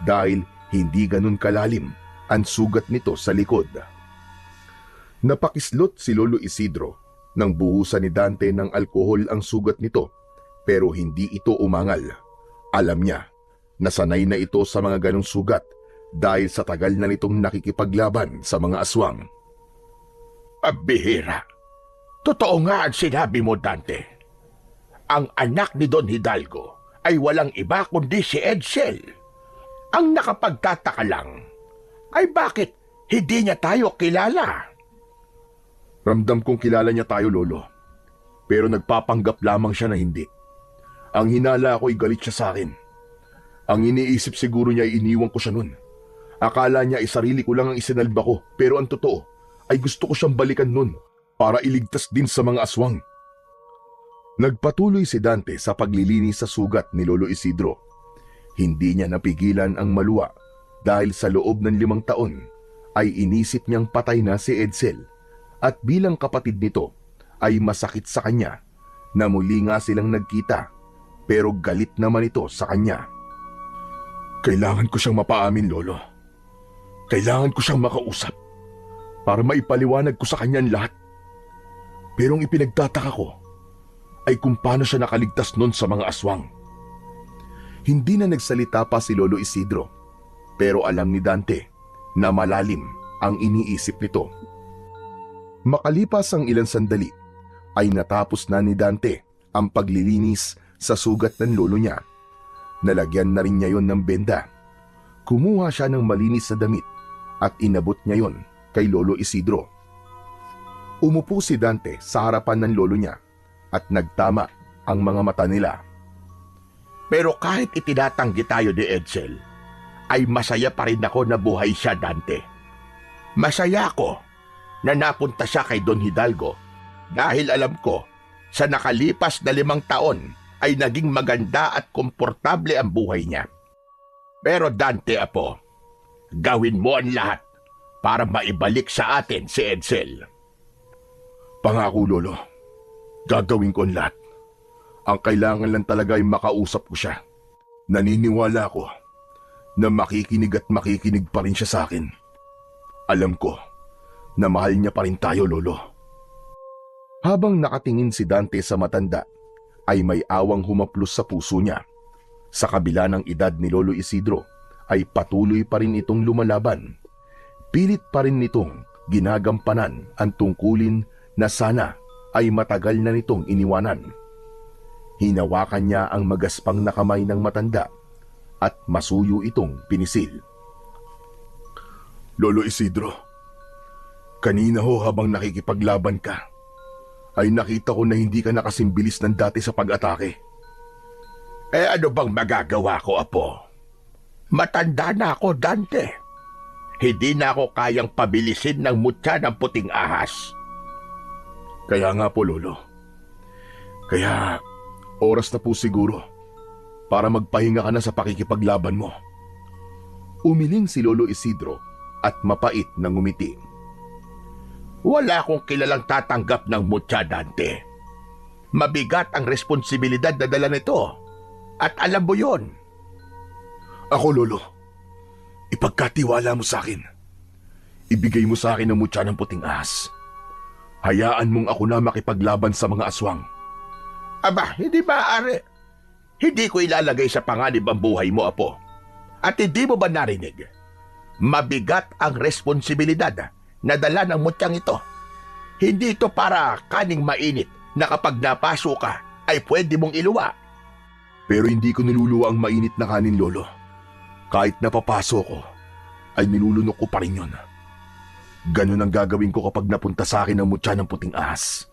dahil hindi ganun kalalim ang sugat nito sa likod. Napakislot si Lolo Isidro nang buhusan ni Dante ng alkohol ang sugat nito pero hindi ito umangal. Alam niya na sanay na ito sa mga ganong sugat dahil sa tagal na nitong nakikipaglaban sa mga aswang. Pabihira. Totoo nga ang sinabi mo, Dante. Ang anak ni Don Hidalgo ay walang iba kundi si Edsel. Ang nakapagtataka lang ay bakit hindi niya tayo kilala. Ramdam kong kilala niya tayo, Lolo. Pero nagpapanggap lamang siya na hindi. Ang hinala ko ay galit siya sa akin. Ang iniisip siguro niya ay iniwan ko siya nun. Akala niya ay sarili ko lang ang isinalba ko, pero ang totoo ay gusto ko siyang balikan nun para iligtas din sa mga aswang. Nagpatuloy si Dante sa paglilinis sa sugat ni Lolo Isidro. Hindi niya napigilan ang maluwa dahil sa loob ng 5 taon ay inisip niyang patay na si Edsel at bilang kapatid nito ay masakit sa kanya na muli nga silang nagkita pero galit naman ito sa kanya. Kailangan ko siyang mapaamin, Lolo. Kailangan ko siyang makausap para maipaliwanag ko sa kanya ang lahat. Pero ang ipinagtataka ko ay kung paano siya nakaligtas nun sa mga aswang. Hindi na nagsalita pa si Lolo Isidro, pero alam ni Dante na malalim ang iniisip nito. Makalipas ang ilang sandali, ay natapos na ni Dante ang paglilinis sa sugat ng lolo niya. Nalagyan na rin niya yon ng benda. Kumuha siya ng malinis na damit at inabot niya yon kay Lolo Isidro. Umupo si Dante sa harapan ng lolo niya at nagtama ang mga mata nila. Pero kahit itinatanggi tayo ni Edsel, ay masaya pa rin ako na buhay siya, Dante. Masaya ako na napunta siya kay Don Hidalgo dahil alam ko sa nakalipas na 5 taon ay naging maganda at komportable ang buhay niya. Pero Dante, apo, gawin mo ang lahat para maibalik sa atin si Edsel. Pangako, Lolo. Gagawin ko ang lahat. Ang kailangan lang talaga ay makausap ko siya. Naniniwala ko na makikinig at makikinig pa rin siya sa akin. Alam ko na mahal niya pa rin tayo, Lolo. Habang nakatingin si Dante sa matanda, ay may awang humaplos sa puso niya. Sa kabila ng edad ni Lolo Isidro, ay patuloy pa rin itong lumalaban. Pilit pa rin nitong ginagampanan ang tungkulin na sana ay matagal na nitong iniwanan. Hinawakan niya ang magaspang na kamay ng matanda at masuyo itong pinisil. Lolo Isidro, kanina ho habang nakikipaglaban ka, ay nakita ko na hindi ka nakasimbilis ng dati sa pag-atake. Eh ano bang magagawa ko, apo? Matanda na ako, Dante. Hindi na ako kayang pabilisin ng mutya ng puting ahas. Kaya nga po, Lolo. Kaya oras na po siguro para magpahinga ka na sa pakikipaglaban mo. Umiling si Lolo Isidro at mapait na ngumiti. Wala akong kilalang tatanggap ng mutya, Dante. Mabigat ang responsibilidad na dala nito. At alam mo yon. Ako, Lolo, ipagkatiwala mo sa akin. Ibigay mo sa akin ang mutya ng puting ahas. Hayaan mong ako na makipaglaban sa mga aswang. Aba, hindi maaari. Hindi ko ilalagay sa panganib ang buhay mo, apo. At hindi mo ba narinig? Mabigat ang responsibilidad na dala ng mutyang ito. Hindi ito para kaning mainit na kapag napaso ka ay pwede mong iluwa. Pero hindi ko niluluwa ang mainit na kanin, Lolo. Kahit napapaso ko, ay nilulunok ko pa rin yun. Ganun ang gagawin ko kapag napunta sa akin ang mutya ng puting ahas.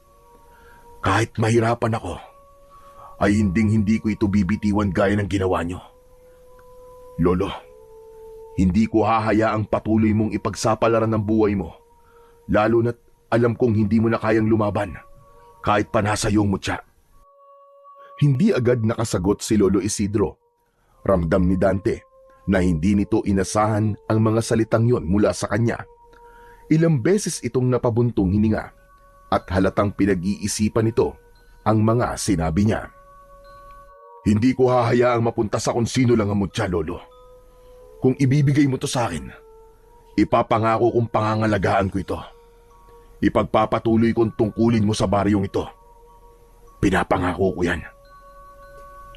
Kahit mahirapan ako, ay hindi ko ito bibitiwan gaya ng ginawa nyo. Lolo, hindi ko hahayaang patuloy mong ipagsapalaran ng buhay mo, lalo na't alam kong hindi mo na kayang lumaban, kahit pa nasa iyong mutya. Hindi agad nakasagot si Lolo Isidro. Ramdam ni Dante na hindi nito inasahan ang mga salitang yon mula sa kanya. Ilang beses itong napabuntong hininga at halatang pinag-iisipan nito ang mga sinabi niya. Hindi ko hahayaang mapunta sa kung sino lang ang mutya, Lolo. Kung ibibigay mo to sa akin, ipapangako kong pangangalagaan ko ito. Ipagpapatuloy kong tungkulin mo sa baryong ito. Pinapangako ko yan.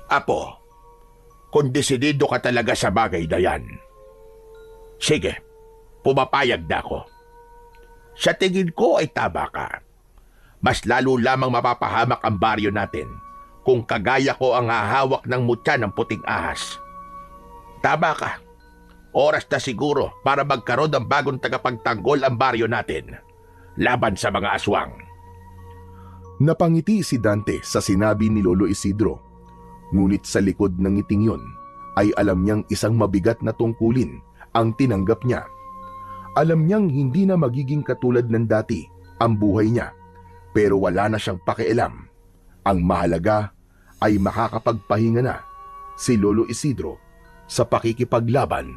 Apo, kung desidido ka talaga sa bagay na yan, sige, pumapayag na ako. Sa tingin ko ay tama ka. Mas lalo lamang mapapahamak ang baryo natin kung kagaya ko ang hahawak ng mutya ng puting ahas. Tama ka. Oras na siguro para magkaroon ng bagong tagapagtanggol ang baryo natin laban sa mga aswang. Napangiti si Dante sa sinabi ni Lolo Isidro. Ngunit sa likod ng ngiting yon ay alam niyang isang mabigat na tungkulin ang tinanggap niya. Alam niyang hindi na magiging katulad ng dati ang buhay niya, pero wala na siyang pakialam. Ang mahalaga ay makakapagpahinga na si Lolo Isidro sa pakikipaglaban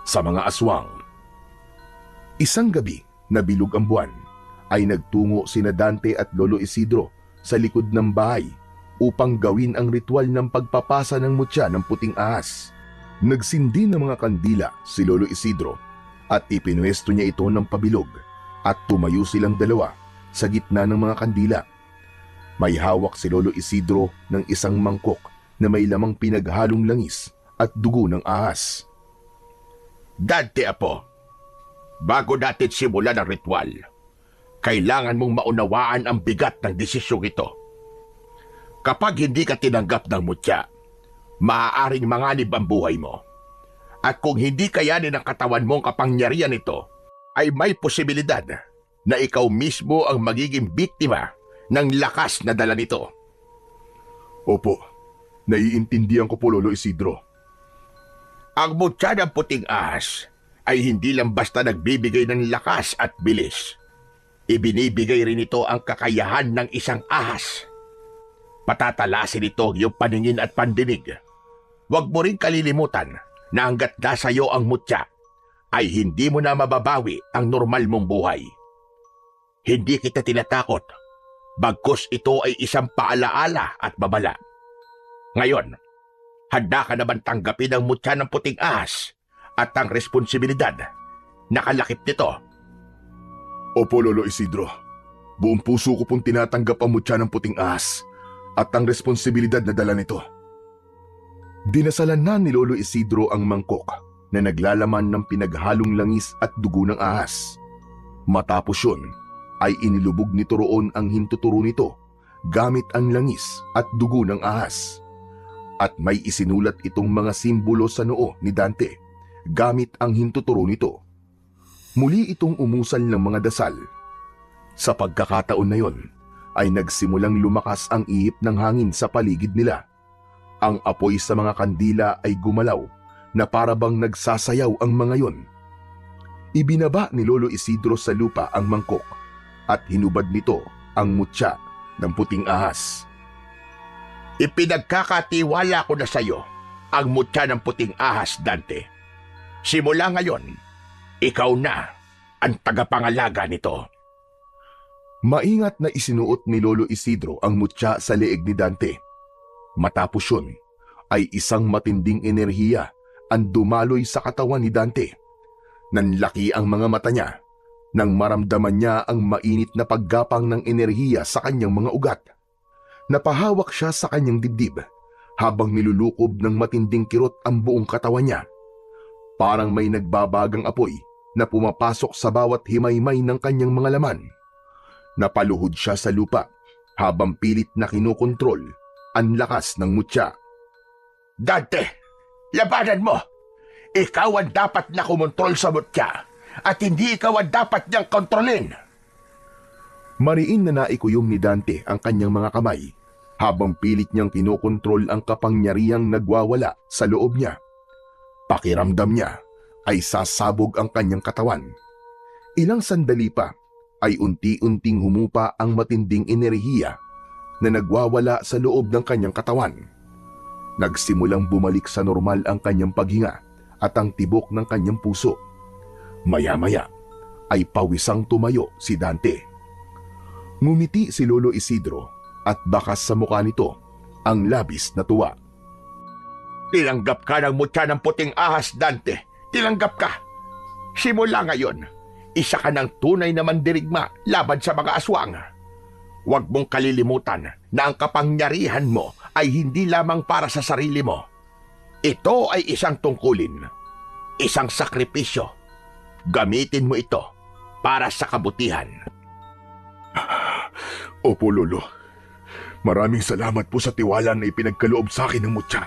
sa mga aswang. Isang gabi na bilog ang buwan ay nagtungo sina Dante at Lolo Isidro sa likod ng bahay upang gawin ang ritual ng pagpapasa ng mutya ng puting ahas. Nagsindi ng mga kandila si Lolo Isidro at ipinwesto niya ito ng pabilog at tumayo silang dalawa sa gitna ng mga kandila. May hawak si Lolo Isidro ng isang mangkok na may lamang pinaghalong langis at dugo ng ahas. Dante, apo, bago natin simulan ang ritual, kailangan mong maunawaan ang bigat ng desisyong ito. Kapag hindi ka tinanggap ng mutya, maaaring manganib ang buhay mo. At kung hindi kayanin ng katawan mo ang kapangyarihan nito, ay may posibilidad na ikaw mismo ang magiging biktima ng lakas na dala nito. Opo, Naiintindihan ko po, Lolo Isidro. Ang mutya ng puting ahas ay hindi lang basta nagbibigay ng lakas at bilis. Ibinibigay rin ito ang kakayahan ng isang ahas. Patatalasin ito yung paningin at pandinig. Huwag mo rin kalilimutan na hanggat nasa iyo ang mutya, ay hindi mo na mababawi ang normal mong buhay. Hindi kita tinatakot, bagkus ito ay isang paalaala at babala. Ngayon, handa ka naman tanggapin ang mutya ng puting ahas at ang responsibilidad na kalakip nito. Opo, Lolo Isidro. Buong puso ko pong tinatanggap ang mutya ng puting ahas at ang responsibilidad na dala nito. Dinasalan na ni Lolo Isidro ang mangkok na naglalaman ng pinaghalong langis at dugo ng ahas. Matapos yun, ay inilubog nito roon ang hintuturo nito gamit ang langis at dugo ng ahas. At may isinulat itong mga simbolo sa noo ni Dante gamit ang hintuturo nito. Muli itong umusal ng mga dasal. Sa pagkakataon na yon, ay nagsimulang lumakas ang ihip ng hangin sa paligid nila. Ang apoy sa mga kandila ay gumalaw na parabang nagsasayaw ang mga yon. Ibinaba ni Lolo Isidro sa lupa ang mangkok at hinubad nito ang mutya ng puting ahas. Ipinagkakatiwala ko na sa iyo ang mutya ng puting ahas, Dante. Simula ngayon, ikaw na ang tagapangalaga nito. Maingat na isinuot ni Lolo Isidro ang mutya sa leeg ni Dante. Matapos yun, ay isang matinding enerhiya ang dumaloy sa katawan ni Dante. Nanlaki ang mga mata niya nang maramdaman niya ang mainit na paggapang ng enerhiya sa kanyang mga ugat. Napahawak siya sa kanyang dibdib habang nilulukob ng matinding kirot ang buong katawan niya. Parang may nagbabagang apoy na pumapasok sa bawat himaymay ng kanyang mga laman. Napaluhod siya sa lupa habang pilit na kinokontrol ang lakas ng mutya. Dante, labanan mo! Ikaw ang dapat na kumontrol sa mutya at hindi ikaw ang dapat niyang kontrolin. Mariin na naikuyom ni Dante ang kanyang mga kamay habang pilit niyang kinokontrol ang kapangyarihang nagwawala sa loob niya. Pakiramdam niya ay sasabog ang kanyang katawan. Ilang sandali pa ay unti-unting humupa ang matinding enerhiya na nagwawala sa loob ng kanyang katawan. Nagsimulang bumalik sa normal ang kanyang paghinga at ang tibok ng kanyang puso. Maya-maya ay pawisang tumayo si Dante. Ngumiti si Lolo Isidro at bakas sa mukha nito ang labis na tuwa. Tinanggap ka ng mutya ng puting ahas, Dante. Tinanggap ka. Simula ngayon, isa ka ng tunay na mandirigma laban sa mga aswang. Huwag mong kalilimutan na ang kapangyarihan mo ay hindi lamang para sa sarili mo. Ito ay isang tungkulin, isang sakripisyo. Gamitin mo ito para sa kabutihan. Opo, Lolo. Maraming salamat po sa tiwala na ipinagkaloob sa akin ng mutya.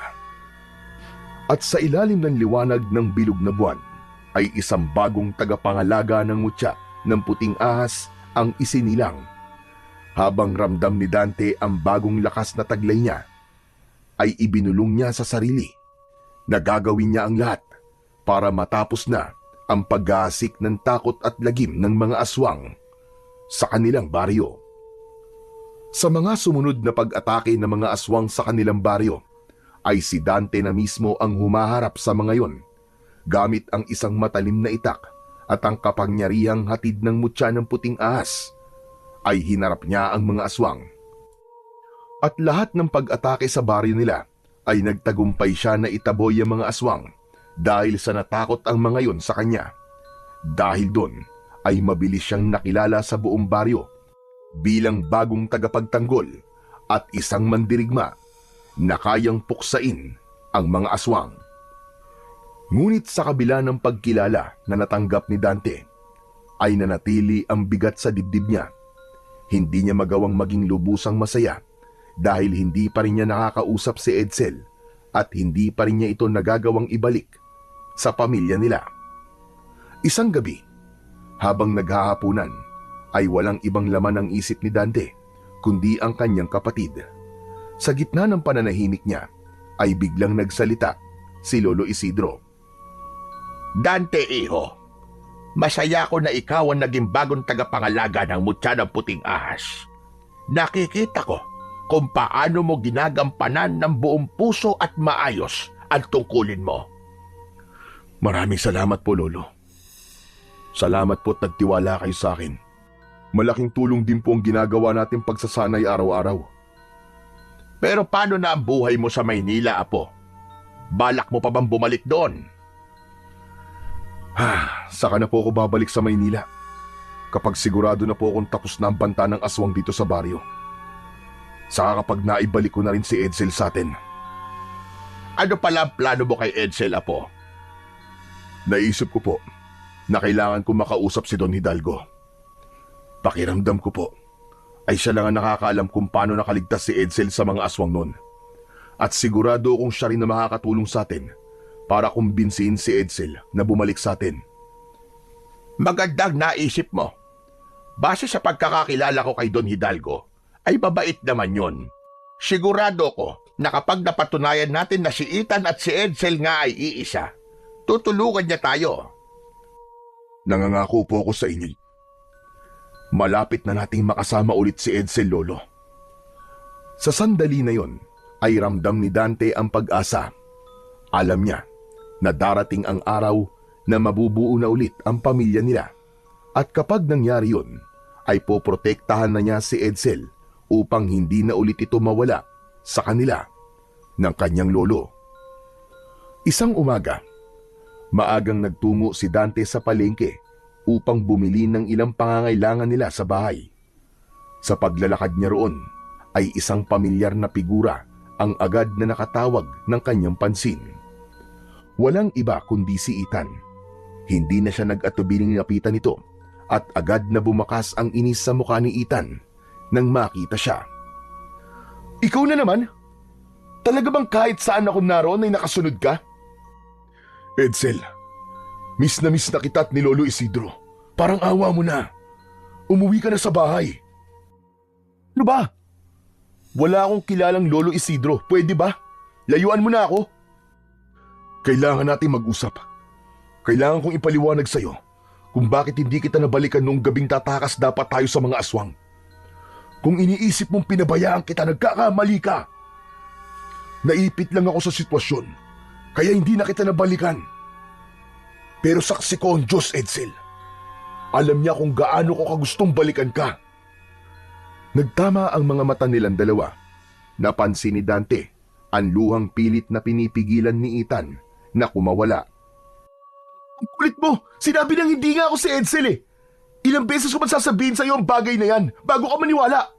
At sa ilalim ng liwanag ng bilog na buwan, ay isang bagong tagapangalaga ng mutya ng puting ahas ang isinilang. Habang ramdam ni Dante ang bagong lakas na taglay niya, ay ibinulong niya sa sarili na gagawin niya ang lahat para matapos na ang pag-aasik ng takot at lagim ng mga aswang sa kanilang baryo. Sa mga sumunod na pag-atake ng mga aswang sa kanilang baryo, ay si Dante na mismo ang humaharap sa mga yon, gamit ang isang matalim na itak at ang kapangyarihang hatid ng mutya ng puting ahas, ay hinarap niya ang mga aswang. At lahat ng pag-atake sa baryo nila ay nagtagumpay siya na itaboy ang mga aswang dahil sa natakot ang mga yon sa kanya. Dahil doon ay mabilis siyang nakilala sa buong baryo bilang bagong tagapagtanggol at isang mandirigma na kayang puksain ang mga aswang. Ngunit sa kabila ng pagkilala na natanggap ni Dante, ay nanatili ang bigat sa dibdib niya. Hindi niya magawang maging lubusang masaya dahil hindi pa rin niya nakakausap si Edsel at hindi pa rin niya ito nagagawang ibalik sa pamilya nila. Isang gabi, habang naghahapunan, ay walang ibang laman ang isip ni Dante kundi ang kanyang kapatid. Sa gitna ng pananahimik niya, ay biglang nagsalita si Lolo Isidro. Dante, iho, masaya ko na ikaw ang naging bagong tagapangalaga ng mutya ng puting ahas. Nakikita ko kung paano mo ginagampanan ng buong puso at maayos ang tungkulin mo. Maraming salamat po, Lolo. Salamat po't nagtiwala kayo sa akin. Malaking tulong din po ang ginagawa natin pagsasanay araw-araw. Pero paano na ang buhay mo sa Maynila, Apo? Balak mo pa bang bumalik doon? Saka na po ako babalik sa Maynila. Kapag sigurado na po akong tapos na ang banta ng aswang dito sa baryo. Saka kapag naibalik ko na rin si Edsel sa atin. Ano pala ang plano mo kay Edsel, Apo? Naisip ko po na kailangan ko makausap si Don Hidalgo. Pakiramdam ko po ay siya lang ang nakakaalam kung paano nakaligtas si Edsel sa mga aswang nun. At sigurado akong siya rin na makakatulong sa atin para kumbinsihin si Edsel na bumalik sa atin. Magandang naisip mo. Base sa pagkakakilala ko kay Don Hidalgo, ay mabait naman yon. Sigurado ko na kapag napatunayan natin na si Ethan at si Edsel nga ay iisa, tutulungan niya tayo. Nangangako po ako sa inyo. Malapit na nating makasama ulit si Edsel, Lolo. Sa sandali na yon ay ramdam ni Dante ang pag-asa. Alam niya na darating ang araw na mabubuo na ulit ang pamilya nila. At kapag nangyari yon, ay poprotektahan na niya si Edsel upang hindi na ulit ito mawala sa kanila ng kanyang lolo. Isang umaga, maagang nagtungo si Dante sa palengke upang bumili ng ilang pangangailangan nila sa bahay. Sa paglalakad niya roon, ay isang pamilyar na figura ang agad na nakatawag ng kanyang pansin. Walang iba kundi si Ethan. Hindi na siya nag-atubiling lapitan nito at agad na bumakas ang inis sa mukha ni Ethan nang makita siya. Ikaw na naman? Talaga bang kahit saan ako naroon ay nakasunod ka? Edsel, miss na kita at ni Lolo Isidro. Parang awa mo na. Umuwi ka na sa bahay. Ano ba? Wala akong kilalang Lolo Isidro. Pwede ba? Layuan mo na ako. Kailangan natin mag-usap. Kailangan kong ipaliwanag sa'yo kung bakit hindi kita nabalikan noong gabing tatakas dapat tayo sa mga aswang. Kung iniisip mong pinabayaan kita, nagkakamali ka. Naipit lang ako sa sitwasyon, kaya hindi na kita nabalikan. Pero saksi ko ang Diyos, Edsel. Alam niya kung gaano ko kagustong balikan ka. Nagtama ang mga mata nilang dalawa. Napansin ni Dante ang luhang pilit na pinipigilan ni Ethan na kumawala. Ang kulit mo! Sinabi nang hindi nga ako si Edsel eh! Ilang beses ko man sasabihin sa'yo ang bagay na yan bago ka maniwala!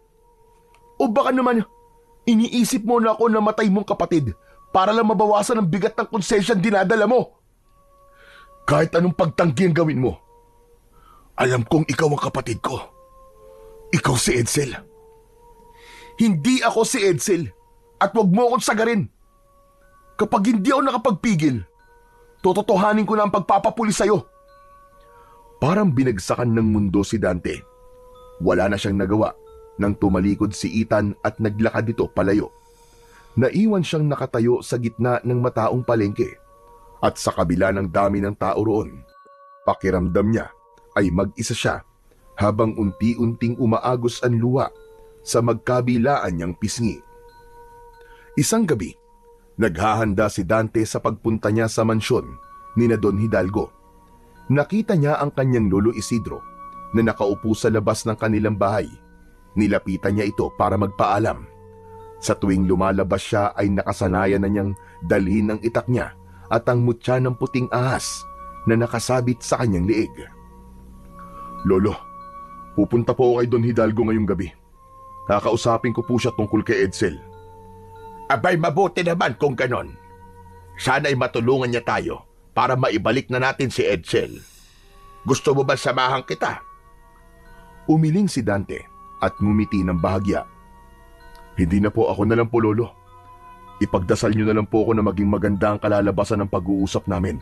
O baka naman, iniisip mo na ako na matay mong kapatid para lang mabawasan ang bigat ng konsensya dinadala mo. Kahit anong pagtanggi ang gawin mo, alam kong ikaw ang kapatid ko. Ikaw si Edsel. Hindi ako si Edsel at huwag mo akong sagarin. Kapag hindi ako nakapagpigil, tototohanin ko na ang pagpapapuli sa'yo. Parang binagsakan ng mundo si Dante. Wala na siyang nagawa nang tumalikod si Ethan at naglakad ito palayo. Naiwan siyang nakatayo sa gitna ng mataong palengke at sa kabila ng dami ng tao roon. Pakiramdam niya ay mag-isa siya habang unti-unting umaagos ang luha sa magkabilaan niyang pisngi. Isang gabi, naghahanda si Dante sa pagpunta niya sa mansyon ni na Don Hidalgo. Nakita niya ang kanyang lolo Isidro na nakaupo sa labas ng kanilang bahay. Nilapitan niya ito para magpaalam. Sa tuwing lumalabas siya ay nakasanayan na niyang dalhin ang itak niya at ang mutya ng puting ahas na nakasabit sa kanyang liig. Lolo, pupunta po ako kay Don Hidalgo ngayong gabi. Kakausapin ko po siya tungkol kay Edsel. Abay, mabuti naman kung ganon. Sana'y matulungan niya tayo para maibalik na natin si Edsel. Gusto mo ba samahan kita? Umiling si Dante at ngumiti ng bahagya. Hindi na po, ako na lang po, Lolo. Ipagdasal niyo na lang po ako na maging maganda ang kalalabasan ng pag-uusap namin.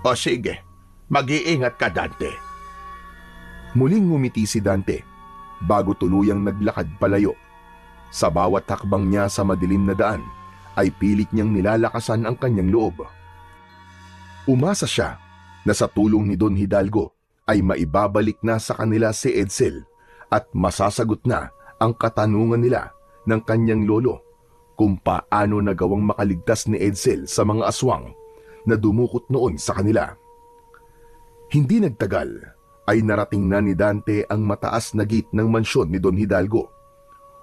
O sige, mag-iingat ka, Dante. Muling ngumiti si Dante bago tuluyang naglakad palayo. Sa bawat hakbang niya sa madilim na daan ay pilit niyang nilalakasan ang kanyang loob. Umasa siya na sa tulong ni Don Hidalgo ay maibabalik na sa kanila si Edsel at masasagot na ang katanungan nila ng kanyang lolo kung paano nagawang makaligtas ni Edsel sa mga aswang na dumukot noon sa kanila. Hindi nagtagal ay narating na ni Dante ang mataas na gate ng mansyon ni Don Hidalgo.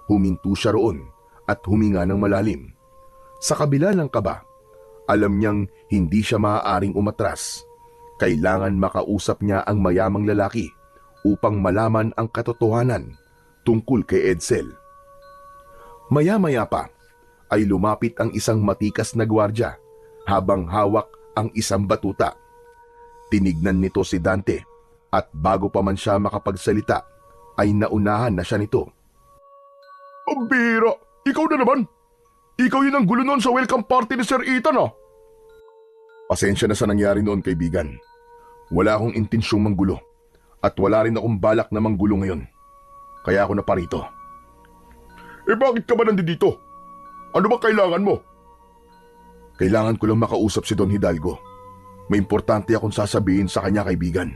Huminto siya roon at huminga ng malalim. Sa kabila ng kaba, alam niyang hindi siya maaaring umatras. Kailangan makausap niya ang mayamang lalaki upang malaman ang katotohanan tungkol kay Edsel. Maya-maya pa ay lumapit ang isang matikas na gwardya habang hawak ang isang batuta. Tinignan nito si Dante at bago pa man siya makapagsalita ay naunahan na siya nito. Ang bira! Ikaw na naman! Ikaw yun ang gulo noon sa welcome party ni Sir Ethan ah! Pasensya na sa nangyari noon, kaibigan. Wala akong intensyong manggulo at wala rin akong balak na manggulo ngayon. Kaya ako na parito. Eh bakit ka ba nandito? Ano ba kailangan mo? Kailangan ko lang makausap si Don Hidalgo. May importante akong sasabihin sa kanya, kaibigan.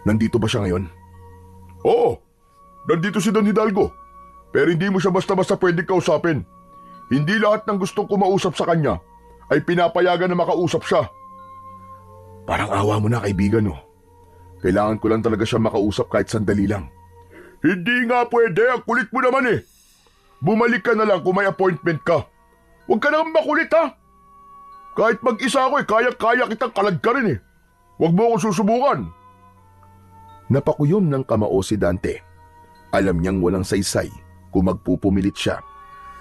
Nandito ba siya ngayon? Oo, nandito si Don Hidalgo. Pero hindi mo siya basta-basta pwedeng kausapin. Hindi lahat ng gustong kumausap sa kanya ay pinapayagan na makausap siya. Parang awa mo na, kaibigan, oh. Kailangan ko lang talaga siya makausap kahit sandali lang. Hindi nga pwede, ang kulit mo naman eh. Bumalik ka na lang kung may appointment ka. Huwag ka naman makulit ha. Kahit mag-isa ako kaya-kaya kitang kalag ka rin eh. Huwag mo akong susubukan. Napakuyom ng kamao si Dante. Alam niyang walang saysay kung magpupumilit siya.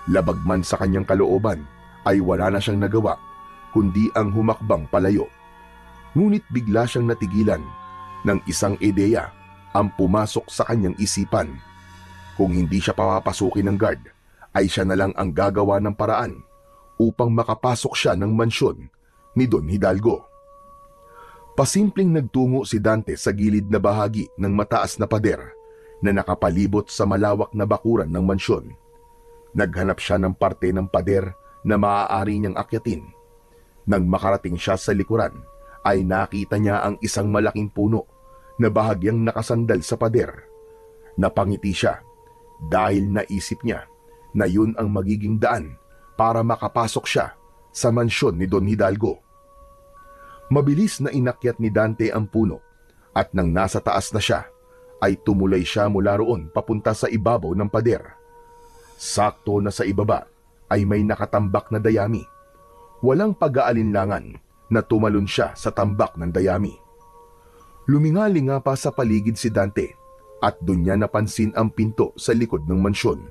Labag man sa kanyang kalooban ay wala na siyang nagawa kundi ang humakbang palayo. Ngunit bigla siyang natigilan ng isang ideya ang pumasok sa kanyang isipan. Kung hindi siya papapasukin ng guard, ay siya na lang ang gagawa ng paraan upang makapasok siya ng mansyon ni Don Hidalgo. Pasimpleng nagtungo si Dante sa gilid na bahagi ng mataas na pader na nakapalibot sa malawak na bakuran ng mansyon. Naghanap siya ng parte ng pader na maaari niyang akyatin. Nang makarating siya sa likuran, ay nakita niya ang isang malaking puno na bahagyang nakasandal sa pader. Napangiti siya dahil naisip niya na yun ang magiging daan para makapasok siya sa mansyon ni Don Hidalgo. Mabilis na inakyat ni Dante ang puno at nang nasa taas na siya, ay tumulay siya mula roon papunta sa ibabaw ng pader. Sakto na sa ibaba ay may nakatambak na dayami. Walang pag-aalinlangan na tumalon siya sa tambak ng dayami. Lumingalinga pa sa paligid si Dante at doon niya napansin ang pinto sa likod ng mansyon.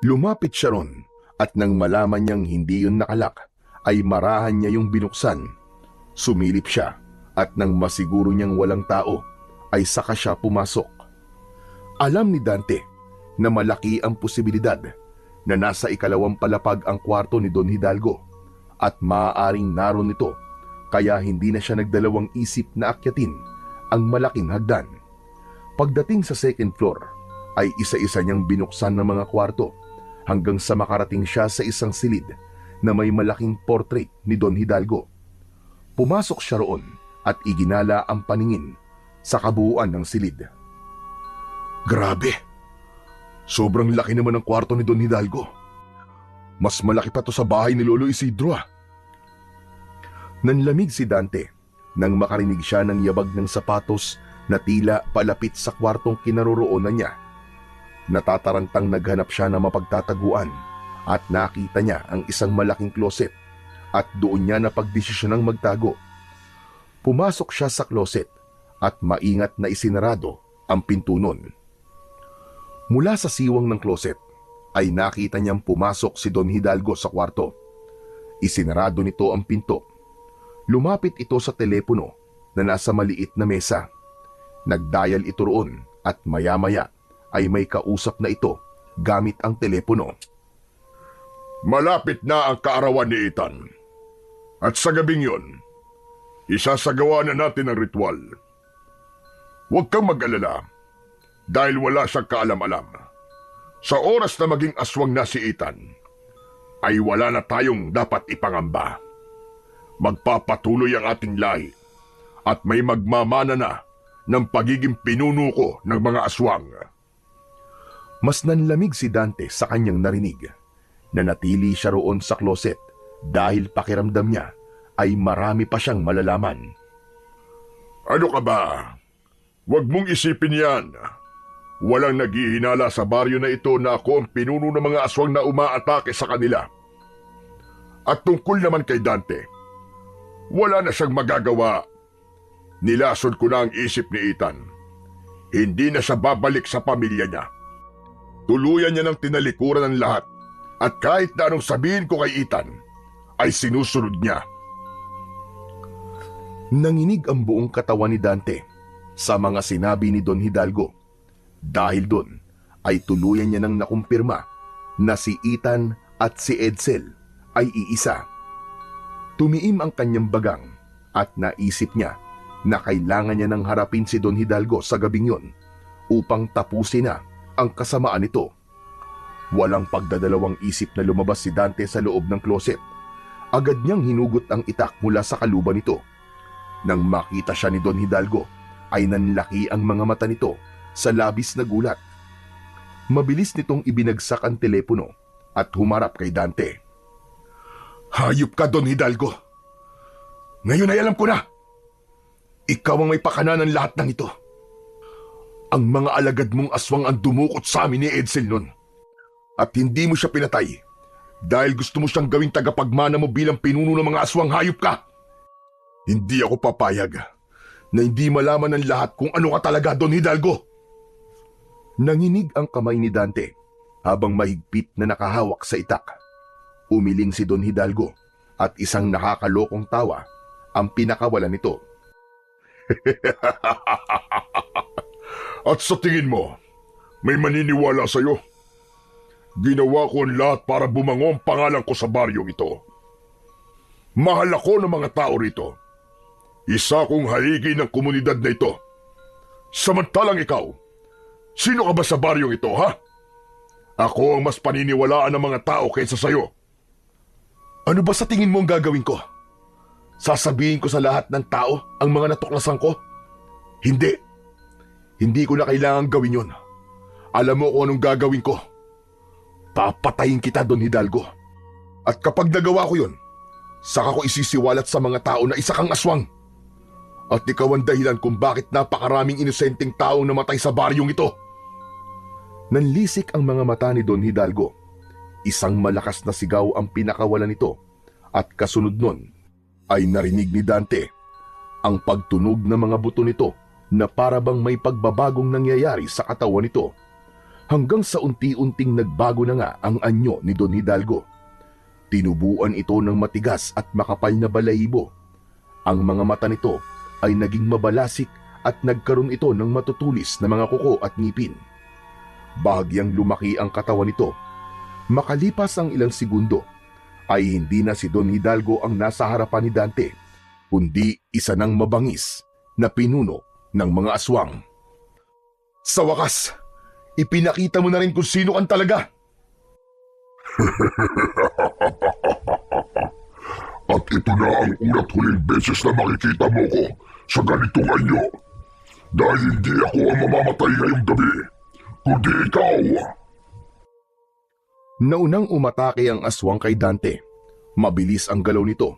Lumapit siya ron at nang malaman niyang hindi yun nakalak, ay marahan niya yung binuksan. Sumilip siya at nang masiguro niyang walang tao, ay saka siya pumasok. Alam ni Dante na malaki ang posibilidad na nasa ikalawang palapag ang kwarto ni Don Hidalgo at maaaring naroon ito, kaya hindi na siya nagdalawang isip na akyatin ang malaking hagdan. Pagdating sa second floor, ay isa-isa niyang binuksan ng mga kwarto hanggang sa makarating siya sa isang silid na may malaking portrait ni Don Hidalgo. Pumasok siya roon at iginala ang paningin sa kabuuan ng silid. Grabe! Sobrang laki naman ng kwarto ni Don Hidalgo. Mas malaki pa to sa bahay ni Lolo Isidro ah. Nanlamig si Dante nang makarinig siya ng yabag ng sapatos na tila palapit sa kwartong kinaroroonan niya. Natatarantang naghanap siya ng mapagtataguan at nakita niya ang isang malaking closet at doon niya napagdesisyonang magtago. Pumasok siya sa closet at maingat na isinarado ang pinto nun. Mula sa siwang ng closet ay nakita niyang pumasok si Don Hidalgo sa kwarto. Isinarado nito ang pinto. Lumapit ito sa telepono na nasa maliit na mesa. Nagdial ito roon at maya-maya ay may kausap na ito gamit ang telepono. Malapit na ang kaarawan ni Ethan. At sa gabing yun, isasagawa na natin ang ritual. Huwag kang mag-alala dahil wala siyang kaalam-alam. Sa oras na maging aswang na si Ethan, ay wala na tayong dapat ipangamba. Magpapatuloy ang ating lahi at may magmamana na ng pagiging pinuno ko ng mga aswang. Mas nanlamig si Dante sa kanyang narinig. Nanatili siya roon sa kloset dahil pakiramdam niya ay marami pa siyang malalaman. Ano ka ba? Huwag mong isipin yan. Walang naghihinala sa baryo na ito na ako ang pinuno ng mga aswang na umaatake sa kanila. At tungkol naman kay Dante, wala na siyang magagawa. Nilason ko na ang isip ni Ethan. Hindi na siya babalik sa pamilya niya. Tuluyan niya ng tinalikuran ng lahat at kahit na anong sabihin ko kay Ethan, ay sinusunod niya. Nanginig ang buong katawan ni Dante sa mga sinabi ni Don Hidalgo. Dahil doon ay tuluyan niya nang nakumpirma na si Ethan at si Edsel ay iisa. Tumiim ang kanyang bagang at naisip niya na kailangan niya nang harapin si Don Hidalgo sa gabing yon upang tapusin na ang kasamaan nito. Walang pagdadalawang isip na lumabas si Dante sa loob ng kloset. Agad niyang hinugot ang itak mula sa kaluban nito. Nang makita siya ni Don Hidalgo, ay nanlaki ang mga mata nito sa labis na gulat. Mabilis nitong ibinagsak ang telepono at humarap kay Dante. Hayop ka, Don Hidalgo! Ngayon ay alam ko na! Ikaw ang may pakana ng lahat ng ito. Ang mga alagad mong aswang ang dumukot sa amin ni Edsel nun. At hindi mo siya pinatay dahil gusto mo siyang gawing tagapagmana mo bilang pinuno ng mga aswang. Hayop ka! Hindi ako papayag na hindi malaman ng lahat kung ano ka talaga, Don Hidalgo. Nanginig ang kamay ni Dante habang mahigpit na nakahawak sa itak. Umiling si Don Hidalgo at isang nakakalokong tawa ang pinakawalan nito. At sa tingin mo, may maniniwala sa'yo? Ginawa ko ang lahat para bumango ang pangalan ko sa baryong ito. Mahal ako ng mga tao rito. Isa kong haligi ng komunidad na ito. Samantalang ikaw, sino ka ba sa baryong ito, ha? Ako ang mas paniniwalaan ng mga tao kaysa sa'yo. Ano ba sa tingin mo ang gagawin ko? Sasabihin ko sa lahat ng tao ang mga natuklasan ko? Hindi. Hindi ko na kailangang gawin yun. Alam mo kung anong gagawin ko. Papatayin kita, Don Hidalgo. At kapag nagawa ko yun, saka ko isisiwalat sa mga tao na isa kang aswang. At ikaw ang dahilan kung bakit napakaraming inosenteng taong namatay sa baryong ito. Nanlisik ang mga mata ni Don Hidalgo. Isang malakas na sigaw ang pinakawalan nito at kasunod nun ay narinig ni Dante ang pagtunog ng mga buto nito na parabang may pagbabagong nangyayari sa katawan nito. Hanggang sa unti-unting nagbago na nga ang anyo ni Don Hidalgo. Tinubuan ito ng matigas at makapal na balahibo. Ang mga mata nito ay naging mabalasik at nagkaroon ito ng matutulis na mga kuko at ngipin. Bahagyang lumaki ang katawan nito. Makalipas ang ilang segundo, ay hindi na si Don Hidalgo ang nasa harapan ni Dante, kundi isa ng mabangis na pinuno ng mga aswang. Sa wakas, ipinakita mo na rin kung sino kang talaga. At ito na ang una't huling beses na makikita mo ko sa ganitong anyo. Dahil hindi ako ang mamamatay ngayong gabi, kundi ikaw. Naunang umatake ang aswang kay Dante. Mabilis ang galaw nito.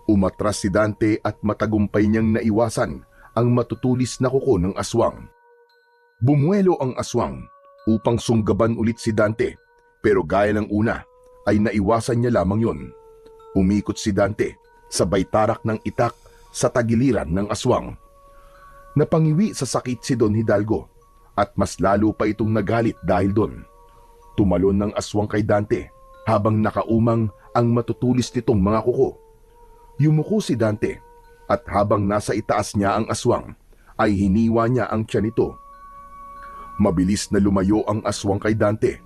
Umatras si Dante at matagumpay niyang naiwasan ang matutulis na kuko ng aswang. Bumuelo ang aswang upang sunggaban ulit si Dante, pero gaya ng una ay naiwasan niya lamang yon. Umikot si Dante, sabay tarak ng itak sa tagiliran ng aswang. Napangiwi sa sakit si Don Hidalgo at mas lalo pa itong nagalit dahil doon. Tumalon ng aswang kay Dante habang nakaumang ang matutulis nitong mga kuko. Yumuko si Dante at habang nasa itaas niya ang aswang ay hiniwa niya ang tiyan nito. Mabilis na lumayo ang aswang kay Dante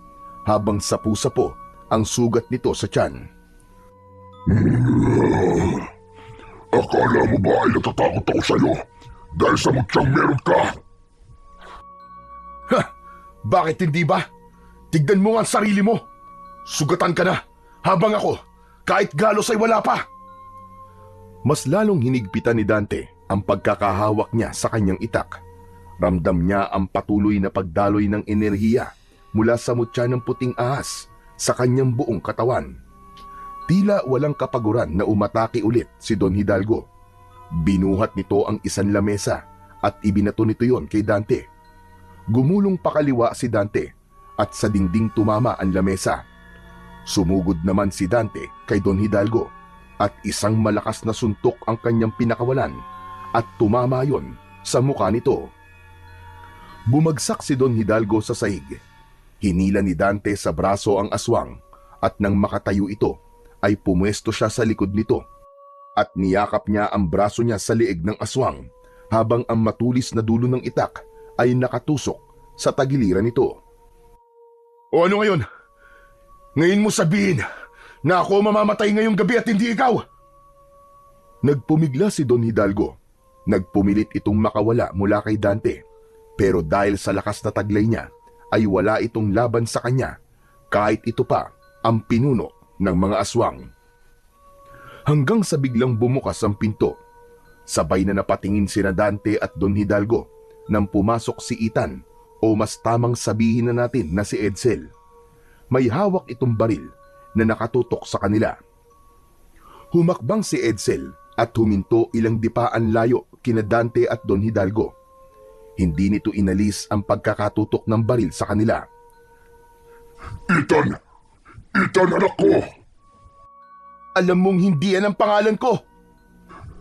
habang sapu-sapo ang sugat nito sa tiyan. Akala mo ba ay natatakot ako sa'yo dahil sa mutyang meron ka? Ha! Bakit hindi ba? Tignan mo nga ang sarili mo. Sugatan ka na. habang ako, kahit galos ay wala pa. Mas lalong hinigpitan ni Dante ang pagkakahawak niya sa kanyang itak. Ramdam niya ang patuloy na pagdaloy ng enerhiya mula sa mutya ng puting ahas sa kanyang buong katawan. Tila walang kapaguran na umatake ulit si Don Hidalgo. Binuhat nito ang isang lamesa at ibinato nito yon kay Dante. Gumulong pakaliwa si Dante at sa dingding tumama ang lamesa. Sumugod naman si Dante kay Don Hidalgo at isang malakas na suntok ang kanyang pinakawalan at tumama yon sa mukha nito. Bumagsak si Don Hidalgo sa sahig. Hinila ni Dante sa braso ang aswang at nang makatayo ito ay pumwesto siya sa likod nito at niyakap niya ang braso niya sa leeg ng aswang habang ang matulis na dulo ng itak ay nakatusok sa tagiliran nito. O ano ngayon? Ngayon mo sabihin na ako mamamatay ngayong gabi at hindi ikaw? Nagpumigla si Don Hidalgo. Nagpumilit itong makawala mula kay Dante. Pero dahil sa lakas na taglay niya, ay wala itong laban sa kanya, kahit ito pa ang pinuno ng mga aswang. Hanggang sa biglang bumukas ang pinto, sabay na napatingin sina Dante at Don Hidalgo nang pumasok si Ethan, o mas tamang sabihin na natin na si Edsel. May hawak itong baril na nakatutok sa kanila. Humakbang si Edsel at huminto ilang dipaan layo kina Dante at Don Hidalgo. Hindi nito inalis ang pagkakatutok ng baril sa kanila. Ethan! Ethan, anak ko! Alam mong hindi yan ang pangalan ko.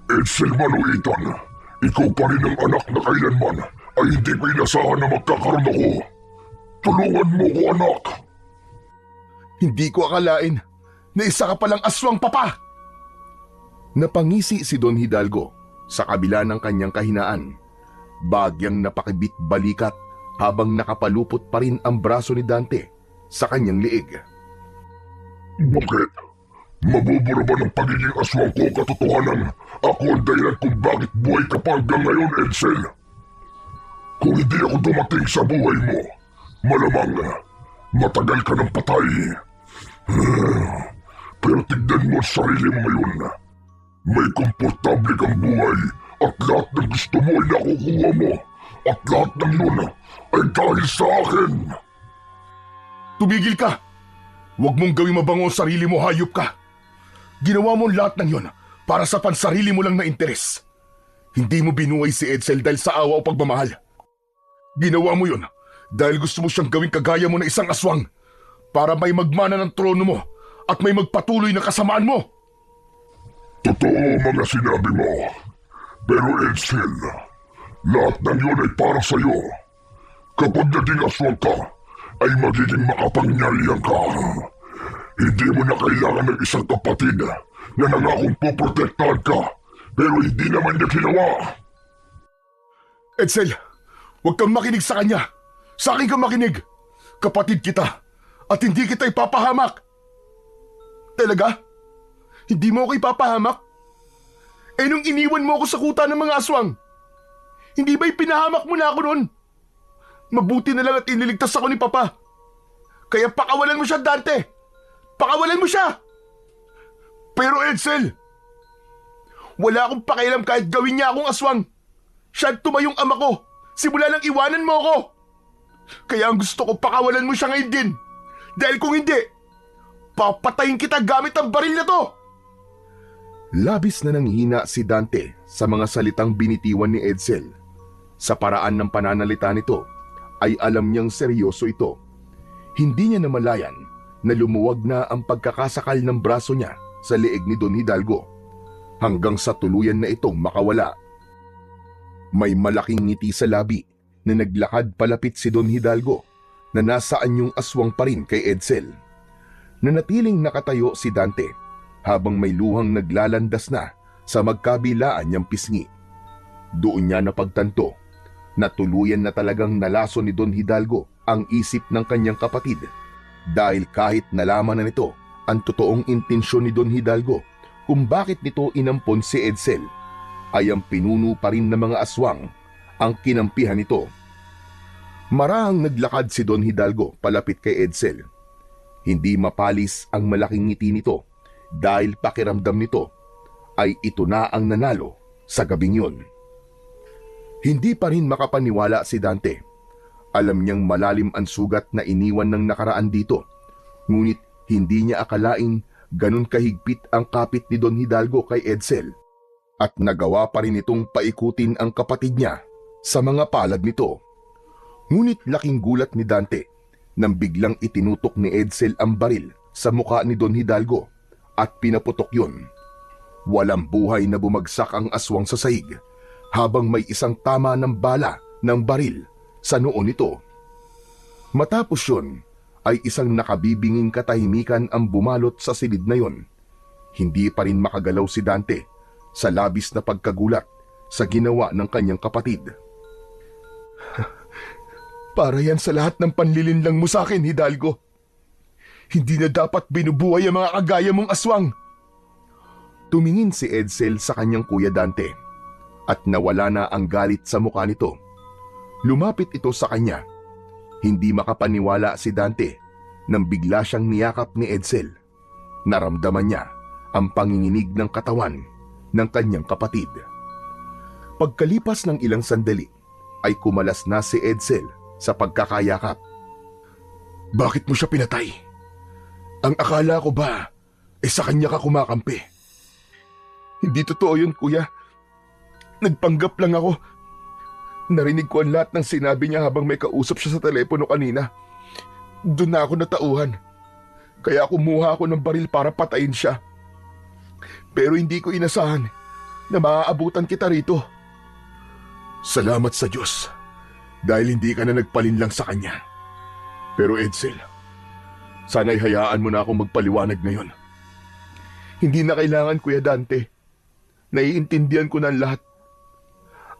Edsel man o Ethan, ikaw pa rin ang anak na kailanman ay hindi ko inasahan na magkakaroon ako. Tulungan mo ko, anak! Hindi ko akalain na isa ka palang aswang, papa. Napangisi si Don Hidalgo sa kabila ng kanyang kahinaan. Bagyang napakibit balikat habang nakapalupot pa rin ang braso ni Dante sa kanyang liig. Bakit? Mabubura ba ng pagiging aswang ko katotohanan? Ako ang dahilan kung bakit buhay ka pa hanggang ngayon, Edsel. Kung hindi ako dumating sa buhay mo, malamang matagal ka ng patay. Pero tignan mo ang sarili mo ngayon. May komportable kang buhay at lahat ng gusto mo ay nakukuha mo. At lahat ng yun ay dahil sa akin. Tumigil ka! Huwag mong gawing mabango ang sarili mo, hayop ka! Ginawa mo lahat ng yun para sa pansarili mo lang na interes. Hindi mo binuhay si Edsel dahil sa awa o pagmamahal. Ginawa mo yun dahil gusto mo siyang gawing kagaya mo na isang aswang para may magmana ng trono mo at may magpatuloy na kasamaan mo. Totoo mga sinabi mo. Pero Edsel, lahat ng yun ay para sa'yo. Kapag naging aswang ka, ay magiging makapangyarihan ka. Hindi mo na kailangan ng isang kapatid na nangakong poprotektahan ka, pero hindi naman niya ginawa. Edsel, huwag kang makinig sa kanya. Sa akin kang makinig. Kapatid kita at hindi kita ipapahamak. Talaga? Hindi mo ako ipapahamak? Eh nung iniwan mo ako sa kuta ng mga aswang, hindi ba ipinahamak mo na ako noon? Mabuti na lang at iniligtas ako ni Papa. Kaya pakawalan mo siya, Dante. Pakawalan mo siya. Pero Edsel, wala akong pakialam kahit gawin niya akong aswang. Siya at tumayong ama ko simula nang iwanan mo ako. Kaya ang gusto ko, pakawalan mo siya ngayon din. Dahil kung hindi, papatayin kita gamit ang baril na to. Labis na nanghina si Dante sa mga salitang binitiwan ni Edsel. Sa paraan ng pananalita nito, ay alam niyang seryoso ito. Hindi niya namalayan na lumuwag na ang pagkakasakal ng braso niya sa leeg ni Don Hidalgo hanggang sa tuluyan na itong makawala. May malaking ngiti sa labi na naglakad palapit si Don Hidalgo na nasa anyong aswang pa rin kay Edsel. Nanatiling nakatayo si Dante habang may luhang naglalandas na sa magkabilaan niyang pisngi. Doon niya napagtanto na tuluyan na talagang nalaso ni Don Hidalgo ang isip ng kanyang kapatid dahil kahit nalaman na nito ang totoong intensyon ni Don Hidalgo kung bakit nito inampon si Edsel, ay ang pinuno pa rin ng mga aswang ang kinampihan nito. Marahang naglakad si Don Hidalgo palapit kay Edsel. Hindi mapalis ang malaking ngiti nito dahil pakiramdam nito ay ito na ang nanalo sa gabing yun. Hindi pa rin makapaniwala si Dante. Alam niyang malalim ang sugat na iniwan ng nakaraan dito, ngunit hindi niya akalaing ganun kahigpit ang kapit ni Don Hidalgo kay Edsel, at nagawa pa rin itong paikutin ang kapatid niya sa mga palad nito. Ngunit laking gulat ni Dante nang biglang itinutok ni Edsel ang baril sa mukha ni Don Hidalgo at pinaputok yun. Walang buhay na bumagsak ang aswang sa sahig habang may isang tama ng bala ng baril sa noo nito. Matapos yun ay isang nakabibinging katahimikan ang bumalot sa silid na yon. Hindi pa rin makagalaw si Dante sa labis na pagkagulat sa ginawa ng kanyang kapatid. Para yan sa lahat ng panlilinlang mo sa akin, Hidalgo. Hindi na dapat binubuhay ang mga kagaya mong aswang. Tumingin si Edsel sa kanyang kuya Dante at nawala na ang galit sa mukha nito. Lumapit ito sa kanya. Hindi makapaniwala si Dante nang bigla siyang niyakap ni Edsel. Naramdaman niya ang panginginig ng katawan ng kanyang kapatid. Pagkalipas ng ilang sandali ay kumalas na si Edsel sa pagkakayakap. Bakit mo siya pinatay? Ang akala ko ba sa kanya ka kumakampi? Hindi totoo yun, kuya. Nagpanggap lang ako. Narinig ko ang lahat ng sinabi niya habang may kausap siya sa telepono kanina. Doon na ako natauhan. Kaya kumuha ako ng baril para patayin siya. Pero hindi ko inasahan na maaabutan kita rito. Salamat sa Diyos dahil hindi ka na nagpalinlang sa kanya. Pero Edsel, sana'y hayaan mo na akong magpaliwanag ngayon. Hindi na kailangan, Kuya Dante. Naiintindihan ko na ang lahat.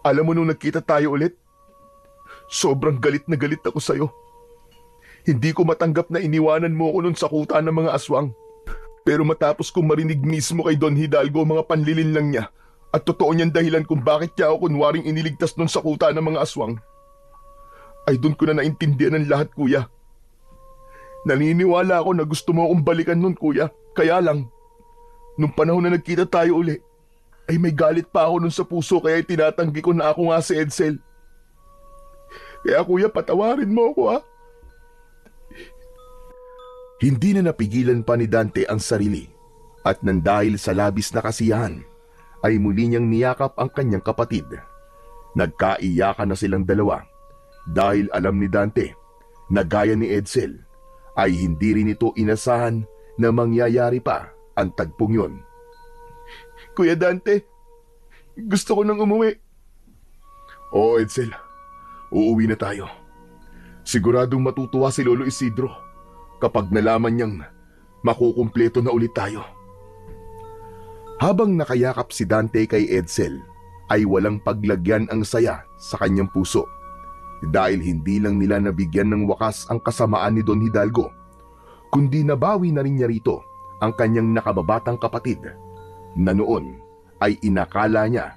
Alam mo nung nagkita tayo ulit, sobrang galit na galit ako sa'yo. Hindi ko matanggap na iniwanan mo ako nun sa kuta ng mga aswang. Pero matapos kong marinig mismo kay Don Hidalgo mga panlilinlang niya at totoo niyang dahilan kung bakit niya ako kunwaring iniligtas nun sa kuta ng mga aswang, ay doon ko na naintindihan ang lahat, kuya. Naniniwala ako na gusto mo akong balikan nun, kuya. Kaya lang, nung panahon na nagkita tayo uli, ay may galit pa ako nun sa puso kaya tinatanggi ko na ako nga si Edsel. Kaya kuya, patawarin mo ako, ha? Hindi na napigilan pa ni Dante ang sarili at nang dahil sa labis na kasiyahan ay muli niyang niyakap ang kanyang kapatid. Nagkaiyakan na silang dalawa dahil alam ni Dante na gaya ni Edsel ay hindi rin ito inasahan na mangyayari pa ang tagpong yun. Kuya Dante, gusto ko nang umuwi. Oo, Edsel, uuwi na tayo. Siguradong matutuwa si Lolo Isidro kapag nalaman niyang makukumpleto na ulit tayo. Habang nakayakap si Dante kay Edsel, ay walang paglagyan ang saya sa kanyang puso. Dahil hindi lang nila nabigyan ng wakas ang kasamaan ni Don Hidalgo, kundi nabawi na rin niya rito ang kanyang nakababatang kapatid na noon ay inakala niya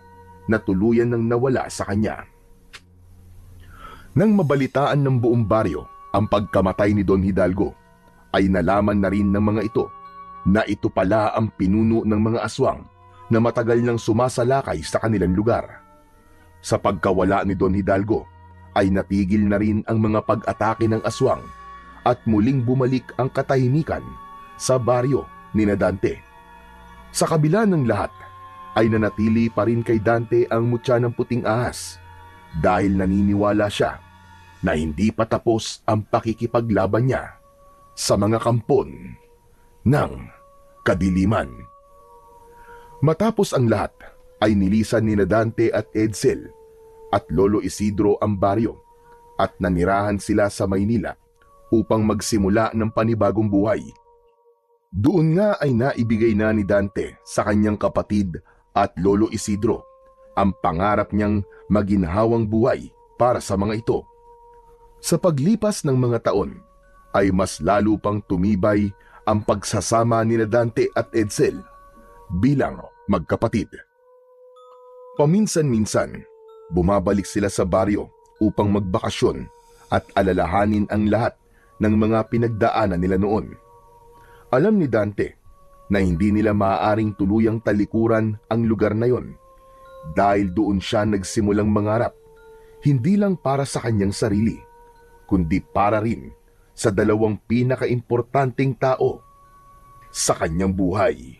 na tuluyan nang nawala sa kanya. Nang mabalitaan ng buong baryo ang pagkamatay ni Don Hidalgo, ay nalaman na rin ng mga ito na ito pala ang pinuno ng mga aswang na matagal nang sumasalakay sa kanilang lugar. Sa pagkawala ni Don Hidalgo, ay natigil na rin ang mga pag-atake ng aswang at muling bumalik ang katahimikan sa baryo ni Dante. Sa kabila ng lahat, ay nanatili pa rin kay Dante ang mutya ng puting ahas dahil naniniwala siya na hindi pa tapos ang pakikipaglaban niya sa mga kampon ng kadiliman. Matapos ang lahat, ay nilisan ni Dante at Edsel at Lolo Isidro ang baryo at nanirahan sila sa Maynila upang magsimula ng panibagong buhay. Doon nga ay naibigay na ni Dante sa kanyang kapatid at Lolo Isidro ang pangarap niyang maginhawang buhay para sa mga ito. Sa paglipas ng mga taon, ay mas lalo pang tumibay ang pagsasama ni Dante at Edsel bilang magkapatid. Paminsan-minsan, bumabalik sila sa baryo upang magbakasyon at alalahanin ang lahat ng mga pinagdaanan nila noon. Alam ni Dante na hindi nila maaaring tuluyang talikuran ang lugar na yon dahil doon siya nagsimulang mangarap, hindi lang para sa kanyang sarili, kundi para rin sa dalawang pinakaimportanteng tao sa kanyang buhay.